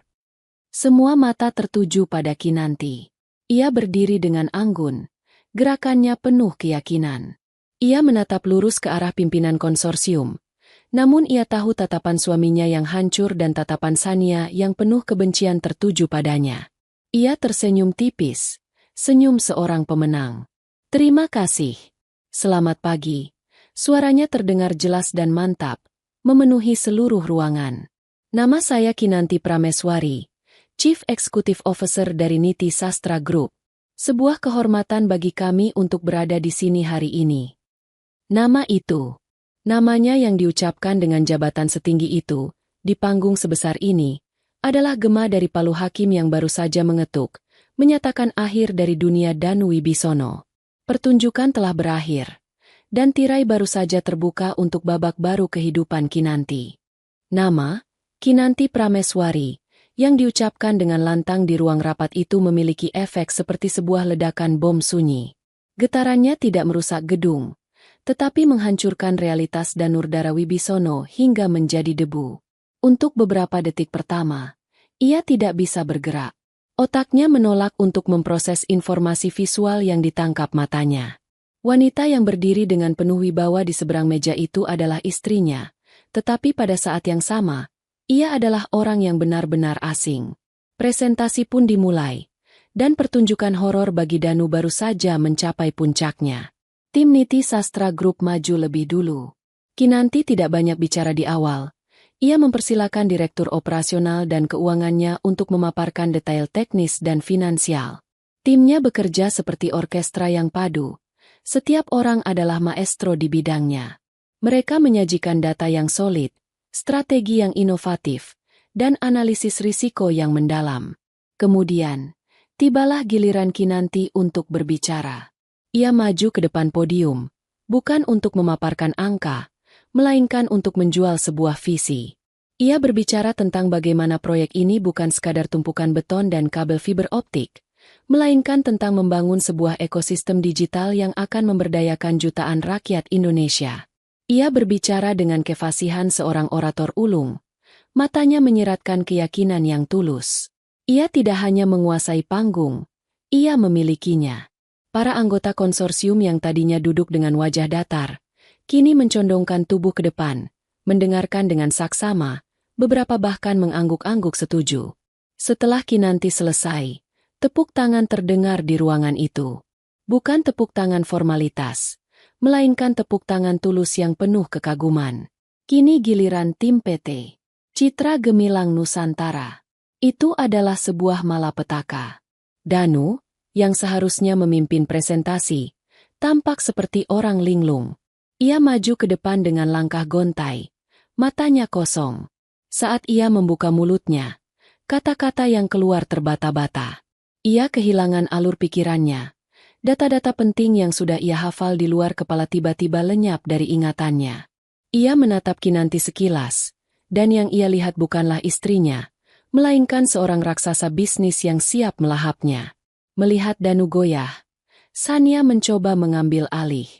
Semua mata tertuju pada Kinanti. Ia berdiri dengan anggun, gerakannya penuh keyakinan. Ia menatap lurus ke arah pimpinan konsorsium. Namun ia tahu tatapan suaminya yang hancur dan tatapan Sania yang penuh kebencian tertuju padanya. Ia tersenyum tipis, senyum seorang pemenang. Terima kasih. Selamat pagi. Suaranya terdengar jelas dan mantap, memenuhi seluruh ruangan. Nama saya Kinanti Prameswari, Chief Executive Officer dari Niti Sastra Group. Sebuah kehormatan bagi kami untuk berada di sini hari ini. Nama itu. Namanya yang diucapkan dengan jabatan setinggi itu, di panggung sebesar ini, adalah gema dari palu hakim yang baru saja mengetuk, menyatakan akhir dari dunia Danu Wibisono. Pertunjukan telah berakhir. Dan tirai baru saja terbuka untuk babak baru kehidupan Kinanti. Nama, Kinanti Prameswari, yang diucapkan dengan lantang di ruang rapat itu memiliki efek seperti sebuah ledakan bom sunyi. Getarannya tidak merusak gedung, tetapi menghancurkan realitas Danurdara Wibisono hingga menjadi debu. Untuk beberapa detik pertama, ia tidak bisa bergerak. Otaknya menolak untuk memproses informasi visual yang ditangkap matanya. Wanita yang berdiri dengan penuh wibawa di seberang meja itu adalah istrinya, tetapi pada saat yang sama, ia adalah orang yang benar-benar asing. Presentasi pun dimulai, dan pertunjukan horor bagi Danu baru saja mencapai puncaknya. Tim Niti Sastra Group maju lebih dulu. Kinanti tidak banyak bicara di awal. Ia mempersilakan Direktur Operasional dan Keuangannya untuk memaparkan detail teknis dan finansial. Timnya bekerja seperti orkestra yang padu. Setiap orang adalah maestro di bidangnya. Mereka menyajikan data yang solid, strategi yang inovatif, dan analisis risiko yang mendalam. Kemudian, tibalah giliran Kinanti untuk berbicara. Ia maju ke depan podium, Bukan untuk memaparkan angka, melainkan untuk menjual sebuah visi. Ia berbicara tentang bagaimana proyek ini bukan sekadar tumpukan beton dan kabel fiber optik, melainkan tentang membangun sebuah ekosistem digital yang akan memberdayakan jutaan rakyat Indonesia. Ia berbicara dengan kefasihan seorang orator ulung, matanya menyiratkan keyakinan yang tulus. Ia tidak hanya menguasai panggung, ia memilikinya. Para anggota konsorsium yang tadinya duduk dengan wajah datar, kini mencondongkan tubuh ke depan, mendengarkan dengan saksama, beberapa bahkan mengangguk-angguk setuju. Setelah Kinanti selesai, tepuk tangan terdengar di ruangan itu. Bukan tepuk tangan formalitas, melainkan tepuk tangan tulus yang penuh kekaguman. Kini giliran tim PT Citra Gemilang Nusantara. Itu adalah sebuah malapetaka. Danu, yang seharusnya memimpin presentasi, tampak seperti orang linglung. Ia maju ke depan dengan langkah gontai, matanya kosong. Saat ia membuka mulutnya, kata-kata yang keluar terbata-bata. Ia kehilangan alur pikirannya. Data-data penting yang sudah ia hafal di luar kepala tiba-tiba lenyap dari ingatannya. Ia menatap Kinanti sekilas, dan yang ia lihat bukanlah istrinya, melainkan seorang raksasa bisnis yang siap melahapnya. Melihat Danu goyah, Sania mencoba mengambil alih.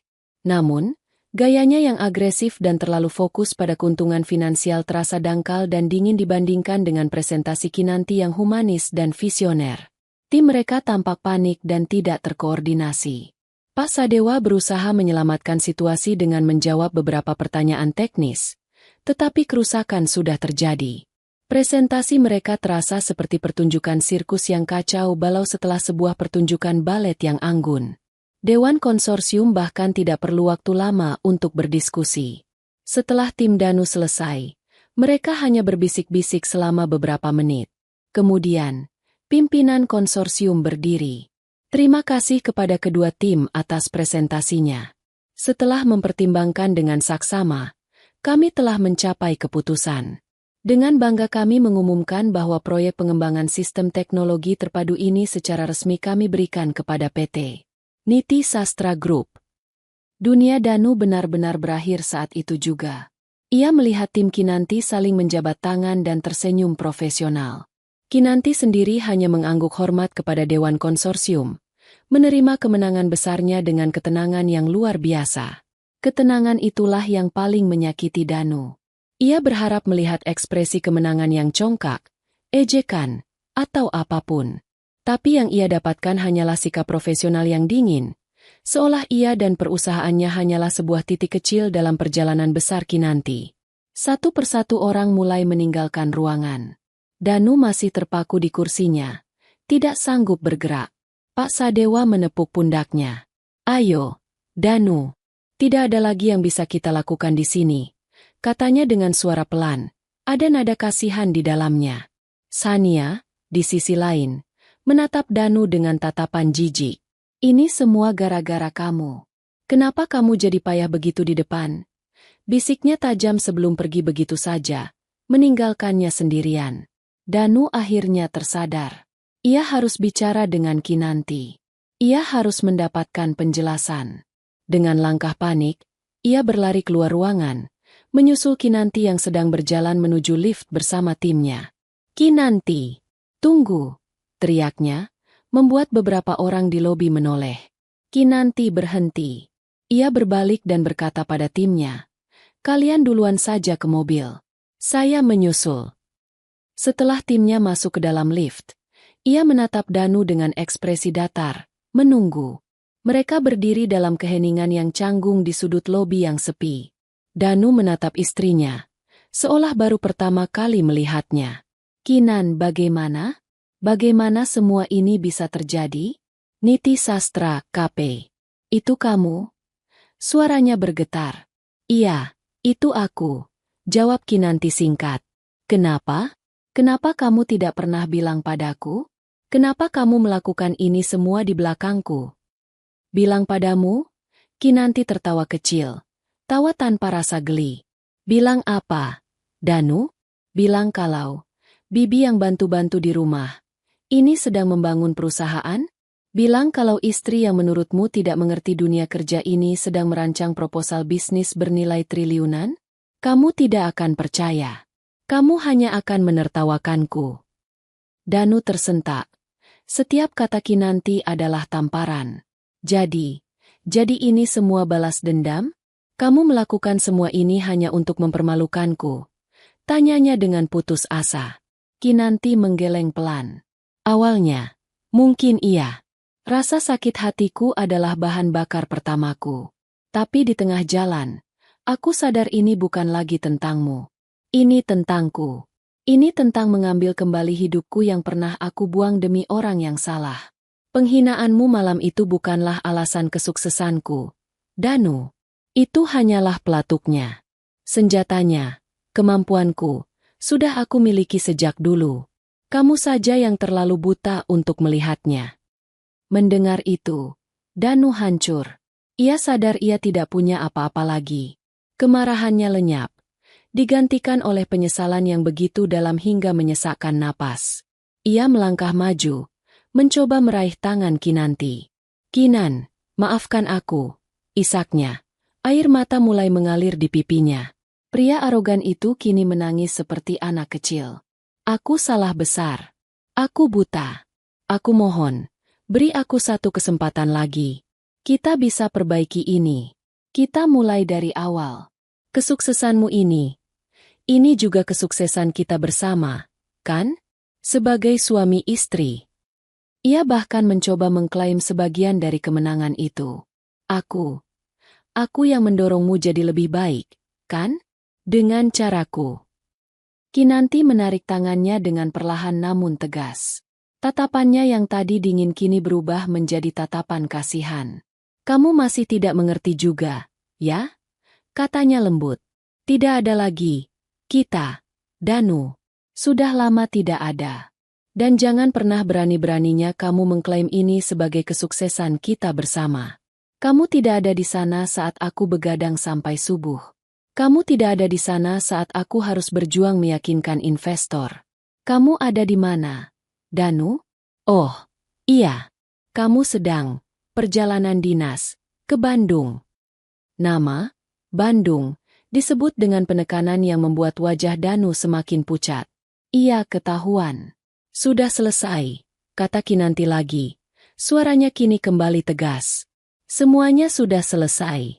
Namun, gayanya yang agresif dan terlalu fokus pada keuntungan finansial terasa dangkal dan dingin dibandingkan dengan presentasi Kinanti yang humanis dan visioner. Tim mereka tampak panik dan tidak terkoordinasi. Pak Sadewa berusaha menyelamatkan situasi dengan menjawab beberapa pertanyaan teknis, tetapi kerusakan sudah terjadi. Presentasi mereka terasa seperti pertunjukan sirkus yang kacau balau setelah sebuah pertunjukan balet yang anggun. Dewan konsorsium bahkan tidak perlu waktu lama untuk berdiskusi. Setelah tim Danu selesai, mereka hanya berbisik-bisik selama beberapa menit. Kemudian, pimpinan konsorsium berdiri. Terima kasih kepada kedua tim atas presentasinya. Setelah mempertimbangkan dengan saksama, kami telah mencapai keputusan. Dengan bangga kami mengumumkan bahwa proyek pengembangan sistem teknologi terpadu ini secara resmi kami berikan kepada PT Niti Sastra Group. Dunia Danu benar-benar berakhir saat itu juga. Ia melihat tim Kinanti saling menjabat tangan dan tersenyum profesional. Kinanti sendiri hanya mengangguk hormat kepada Dewan Konsorsium, menerima kemenangan besarnya dengan ketenangan yang luar biasa. Ketenangan itulah yang paling menyakiti Danu. Ia berharap melihat ekspresi kemenangan yang congkak, ejekan, atau apapun. Tapi yang ia dapatkan hanyalah sikap profesional yang dingin, seolah ia dan perusahaannya hanyalah sebuah titik kecil dalam perjalanan besar Kinanti. Satu persatu orang mulai meninggalkan ruangan. Danu masih terpaku di kursinya, tidak sanggup bergerak. Pak Sadewa menepuk pundaknya. Ayo, Danu, tidak ada lagi yang bisa kita lakukan di sini, katanya dengan suara pelan, ada nada kasihan di dalamnya. Sania, di sisi lain, menatap Danu dengan tatapan jijik. Ini semua gara-gara kamu. Kenapa kamu jadi payah begitu di depan? Bisiknya tajam sebelum pergi begitu saja, meninggalkannya sendirian. Danu akhirnya tersadar. Ia harus bicara dengan Kinanti. Ia harus mendapatkan penjelasan. Dengan langkah panik, ia berlari keluar ruangan, menyusul Kinanti yang sedang berjalan menuju lift bersama timnya. Kinanti, tunggu, teriaknya, membuat beberapa orang di lobi menoleh. Kinanti berhenti. Ia berbalik dan berkata pada timnya, kalian duluan saja ke mobil. Saya menyusul. Setelah timnya masuk ke dalam lift, ia menatap Danu dengan ekspresi datar, menunggu. Mereka berdiri dalam keheningan yang canggung di sudut lobi yang sepi. Danu menatap istrinya, seolah baru pertama kali melihatnya. Kinan, bagaimana? Bagaimana semua ini bisa terjadi? Niti Sastra, KP. Itu kamu? Suaranya bergetar. Iya, itu aku, jawab Kinanti singkat. Kenapa? Kenapa kamu tidak pernah bilang padaku? Kenapa kamu melakukan ini semua di belakangku? Bilang padamu? Kinanti tertawa kecil, tawa tanpa rasa geli. Bilang apa? Danu? Bilang kalau Bibi yang bantu-bantu di rumah ini sedang membangun perusahaan? Bilang kalau istri yang menurutmu tidak mengerti dunia kerja ini sedang merancang proposal bisnis bernilai triliunan? Kamu tidak akan percaya. Kamu hanya akan menertawakanku. Danu tersentak. Setiap kata Kinanti adalah tamparan. Jadi ini semua balas dendam? Kamu melakukan semua ini hanya untuk mempermalukanku? Tanyanya dengan putus asa. Kinanti menggeleng pelan. Awalnya, mungkin iya. Rasa sakit hatiku adalah bahan bakar pertamaku. Tapi di tengah jalan, aku sadar ini bukan lagi tentangmu. Ini tentangku. Ini tentang mengambil kembali hidupku yang pernah aku buang demi orang yang salah. Penghinaanmu malam itu bukanlah alasan kesuksesanku, Danu. Itu hanyalah pelatuknya. Senjatanya, kemampuanku, sudah aku miliki sejak dulu. Kamu saja yang terlalu buta untuk melihatnya. Mendengar itu, Danu hancur. Ia sadar ia tidak punya apa-apa lagi. Kemarahannya lenyap, digantikan oleh penyesalan yang begitu dalam hingga menyesakkan napas. Ia melangkah maju, mencoba meraih tangan Kinanti. Kinan, maafkan aku, isaknya. Air mata mulai mengalir di pipinya. Pria arogan itu kini menangis seperti anak kecil. Aku salah besar. Aku buta. Aku mohon, beri aku satu kesempatan lagi. Kita bisa perbaiki ini. Kita mulai dari awal. Kesuksesanmu ini juga kesuksesan kita bersama, kan? Sebagai suami istri. Ia bahkan mencoba mengklaim sebagian dari kemenangan itu. Aku yang mendorongmu jadi lebih baik, kan? Dengan caraku. Kinanti menarik tangannya dengan perlahan namun tegas. Tatapannya yang tadi dingin kini berubah menjadi tatapan kasihan. Kamu masih tidak mengerti juga, ya? Katanya lembut. Tidak ada lagi. Kita, Danu, sudah lama tidak ada. Dan jangan pernah berani-beraninya kamu mengklaim ini sebagai kesuksesan kita bersama. Kamu tidak ada di sana saat aku begadang sampai subuh. Kamu tidak ada di sana saat aku harus berjuang meyakinkan investor. Kamu ada di mana, Danu? Oh, iya. Kamu sedang perjalanan dinas ke Bandung. Nama, Bandung, disebut dengan penekanan yang membuat wajah Danu semakin pucat. Ia ketahuan. Sudah selesai, kata Kinanti lagi. Suaranya kini kembali tegas. Semuanya sudah selesai.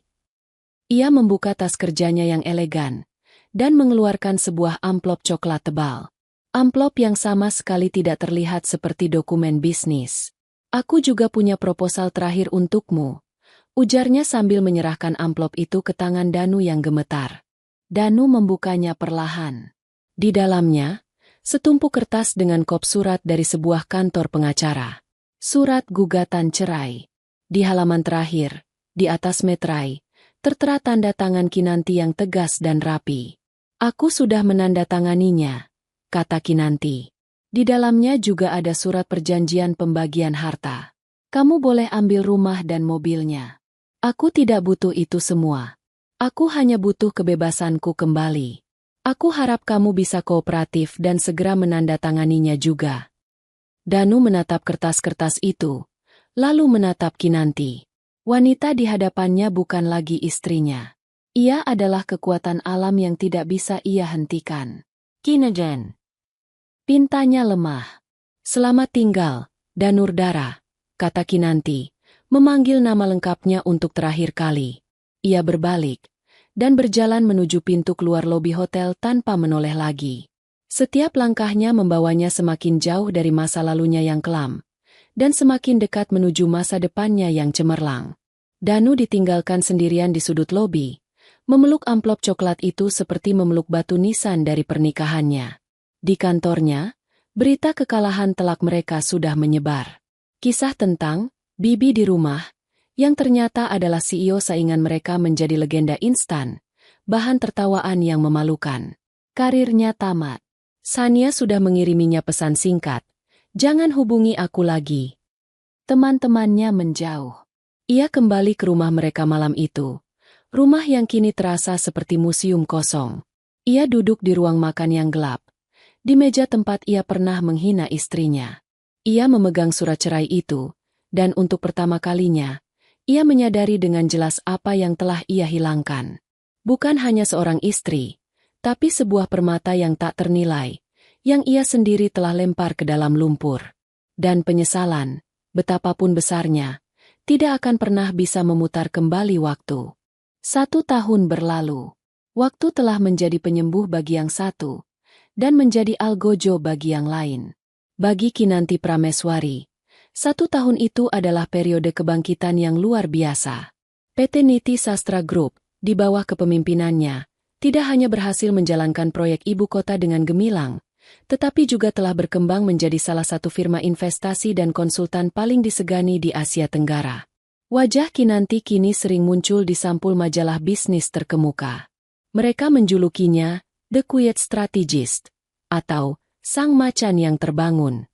Ia membuka tas kerjanya yang elegan dan mengeluarkan sebuah amplop coklat tebal. Amplop yang sama sekali tidak terlihat seperti dokumen bisnis. Aku juga punya proposal terakhir untukmu, ujarnya sambil menyerahkan amplop itu ke tangan Danu yang gemetar. Danu membukanya perlahan. Di dalamnya, setumpuk kertas dengan kop surat dari sebuah kantor pengacara. Surat gugatan cerai. Di halaman terakhir, di atas meterai, tertera tanda tangan Kinanti yang tegas dan rapi. Aku sudah menandatanganinya, kata Kinanti. Di dalamnya juga ada surat perjanjian pembagian harta. Kamu boleh ambil rumah dan mobilnya. Aku tidak butuh itu semua. Aku hanya butuh kebebasanku kembali. Aku harap kamu bisa kooperatif dan segera menandatanganinya juga. Danu menatap kertas-kertas itu, lalu menatap Kinanti. Wanita di hadapannya bukan lagi istrinya. Ia adalah kekuatan alam yang tidak bisa ia hentikan. Kinajen. Pintanya lemah. Selamat tinggal, Danurdara, kata Kinanti, memanggil nama lengkapnya untuk terakhir kali. Ia berbalik dan berjalan menuju pintu keluar lobi hotel tanpa menoleh lagi. Setiap langkahnya membawanya semakin jauh dari masa lalunya yang kelam, dan semakin dekat menuju masa depannya yang cemerlang. Danu ditinggalkan sendirian di sudut lobi, memeluk amplop coklat itu seperti memeluk batu nisan dari pernikahannya. Di kantornya, berita kekalahan telak mereka sudah menyebar. Kisah tentang Bibi di rumah, yang ternyata adalah CEO saingan mereka menjadi legenda instan, bahan tertawaan yang memalukan. Karirnya tamat. Sania sudah mengiriminya pesan singkat, jangan hubungi aku lagi. Teman-temannya menjauh. Ia kembali ke rumah mereka malam itu, rumah yang kini terasa seperti museum kosong. Ia duduk di ruang makan yang gelap, di meja tempat ia pernah menghina istrinya. Ia memegang surat cerai itu, Dan untuk pertama kalinya, ia menyadari dengan jelas apa yang telah ia hilangkan. Bukan hanya seorang istri, tapi sebuah permata yang tak ternilai, yang ia sendiri telah lempar ke dalam lumpur. Dan penyesalan, betapapun besarnya, tidak akan pernah bisa memutar kembali waktu. 1 tahun berlalu. Waktu telah menjadi penyembuh bagi yang satu, dan menjadi algojo bagi yang lain. Bagi Kinanti Prameswari, 1 tahun itu adalah periode kebangkitan yang luar biasa. PT Niti Sastra Group, di bawah kepemimpinannya, tidak hanya berhasil menjalankan proyek ibu kota dengan gemilang, tetapi juga telah berkembang menjadi salah satu firma investasi dan konsultan paling disegani di Asia Tenggara. Wajah Kinanti kini sering muncul di sampul majalah bisnis terkemuka. Mereka menjulukinya The Quiet Strategist, atau Sang Macan yang Terbangun.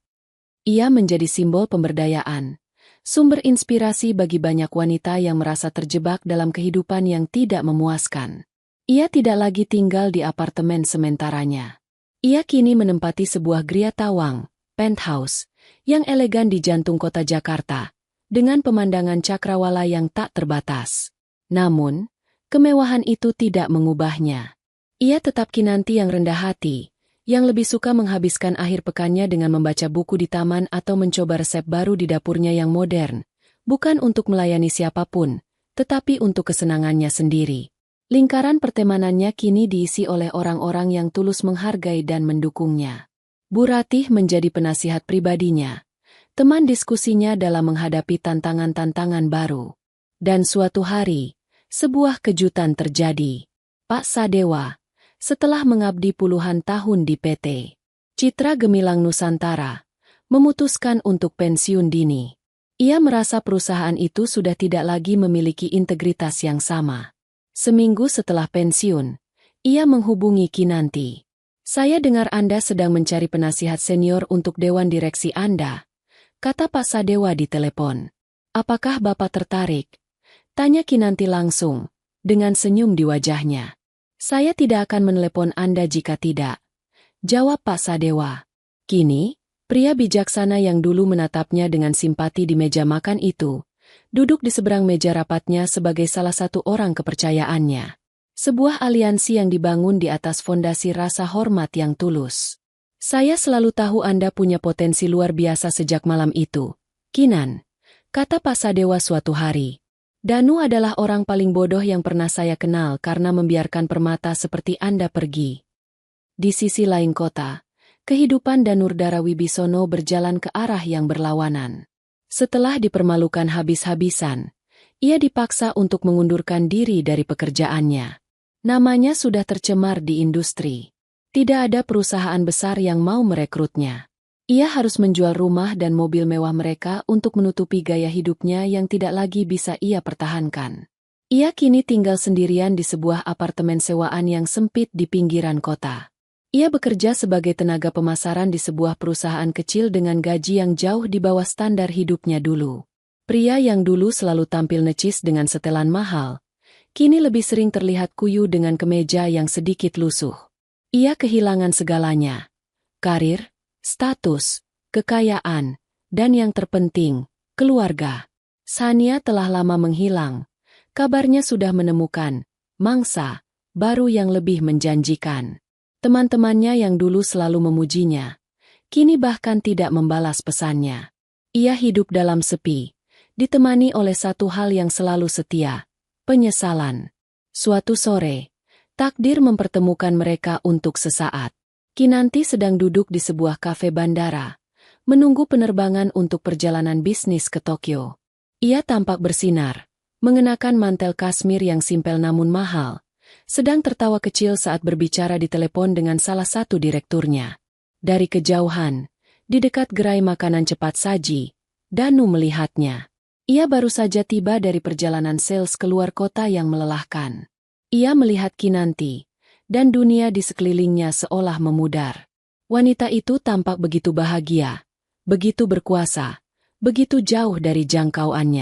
Ia menjadi simbol pemberdayaan, sumber inspirasi bagi banyak wanita yang merasa terjebak dalam kehidupan yang tidak memuaskan. Ia tidak lagi tinggal di apartemen sementaranya. Ia kini menempati sebuah gria tawang, penthouse, yang elegan di jantung kota Jakarta, dengan pemandangan cakrawala yang tak terbatas. Namun, kemewahan itu tidak mengubahnya. Ia tetap Kinanti yang rendah hati, yang lebih suka menghabiskan akhir pekannya dengan membaca buku di taman atau mencoba resep baru di dapurnya yang modern, bukan untuk melayani siapapun, tetapi untuk kesenangannya sendiri. Lingkaran pertemanannya kini diisi oleh orang-orang yang tulus menghargai dan mendukungnya. Bu Ratih menjadi penasihat pribadinya, teman diskusinya dalam menghadapi tantangan-tantangan baru. Dan suatu hari, sebuah kejutan terjadi. Pak Sadewa, setelah mengabdi puluhan tahun di PT Citra Gemilang Nusantara, memutuskan untuk pensiun dini. Ia merasa perusahaan itu sudah tidak lagi memiliki integritas yang sama. Seminggu setelah pensiun, ia menghubungi Kinanti. "Saya dengar Anda sedang mencari penasihat senior untuk Dewan Direksi Anda," kata Pak Sadewa di telepon. "Apakah Bapak tertarik?" tanya Kinanti langsung, dengan senyum di wajahnya. "Saya tidak akan menelepon Anda jika tidak," jawab Pak Sadewa. Kini, pria bijaksana yang dulu menatapnya dengan simpati di meja makan itu, duduk di seberang meja rapatnya sebagai salah satu orang kepercayaannya. Sebuah aliansi yang dibangun di atas fondasi rasa hormat yang tulus. "Saya selalu tahu Anda punya potensi luar biasa sejak malam itu, Kinan," kata Pak Sadewa suatu hari. "Danu adalah orang paling bodoh yang pernah saya kenal karena membiarkan permata seperti Anda pergi." Di sisi lain kota, kehidupan Danurdara Wibisono berjalan ke arah yang berlawanan. Setelah dipermalukan habis-habisan, ia dipaksa untuk mengundurkan diri dari pekerjaannya. Namanya sudah tercemar di industri. Tidak ada perusahaan besar yang mau merekrutnya. Ia harus menjual rumah dan mobil mewah mereka untuk menutupi gaya hidupnya yang tidak lagi bisa ia pertahankan. Ia kini tinggal sendirian di sebuah apartemen sewaan yang sempit di pinggiran kota. Ia bekerja sebagai tenaga pemasaran di sebuah perusahaan kecil dengan gaji yang jauh di bawah standar hidupnya dulu. Pria yang dulu selalu tampil necis dengan setelan mahal, kini lebih sering terlihat kuyu dengan kemeja yang sedikit lusuh. Ia kehilangan segalanya: karir, status, kekayaan, dan yang terpenting, keluarga. Sania telah lama menghilang. Kabarnya sudah menemukan mangsa baru yang lebih menjanjikan. Teman-temannya yang dulu selalu memujinya, kini bahkan tidak membalas pesannya. Ia hidup dalam sepi, ditemani oleh satu hal yang selalu setia: penyesalan. Suatu sore, takdir mempertemukan mereka untuk sesaat. Kinanti sedang duduk di sebuah kafe bandara, menunggu penerbangan untuk perjalanan bisnis ke Tokyo. Ia tampak bersinar, mengenakan mantel kasmir yang simpel namun mahal, sedang tertawa kecil saat berbicara di telepon dengan salah satu direkturnya. Dari kejauhan, di dekat gerai makanan cepat saji, Danu melihatnya. Ia baru saja tiba dari perjalanan sales keluar kota yang melelahkan. Ia melihat Kinanti, dan dunia di sekelilingnya seolah memudar. Wanita itu tampak begitu bahagia, begitu berkuasa, begitu jauh dari jangkauannya.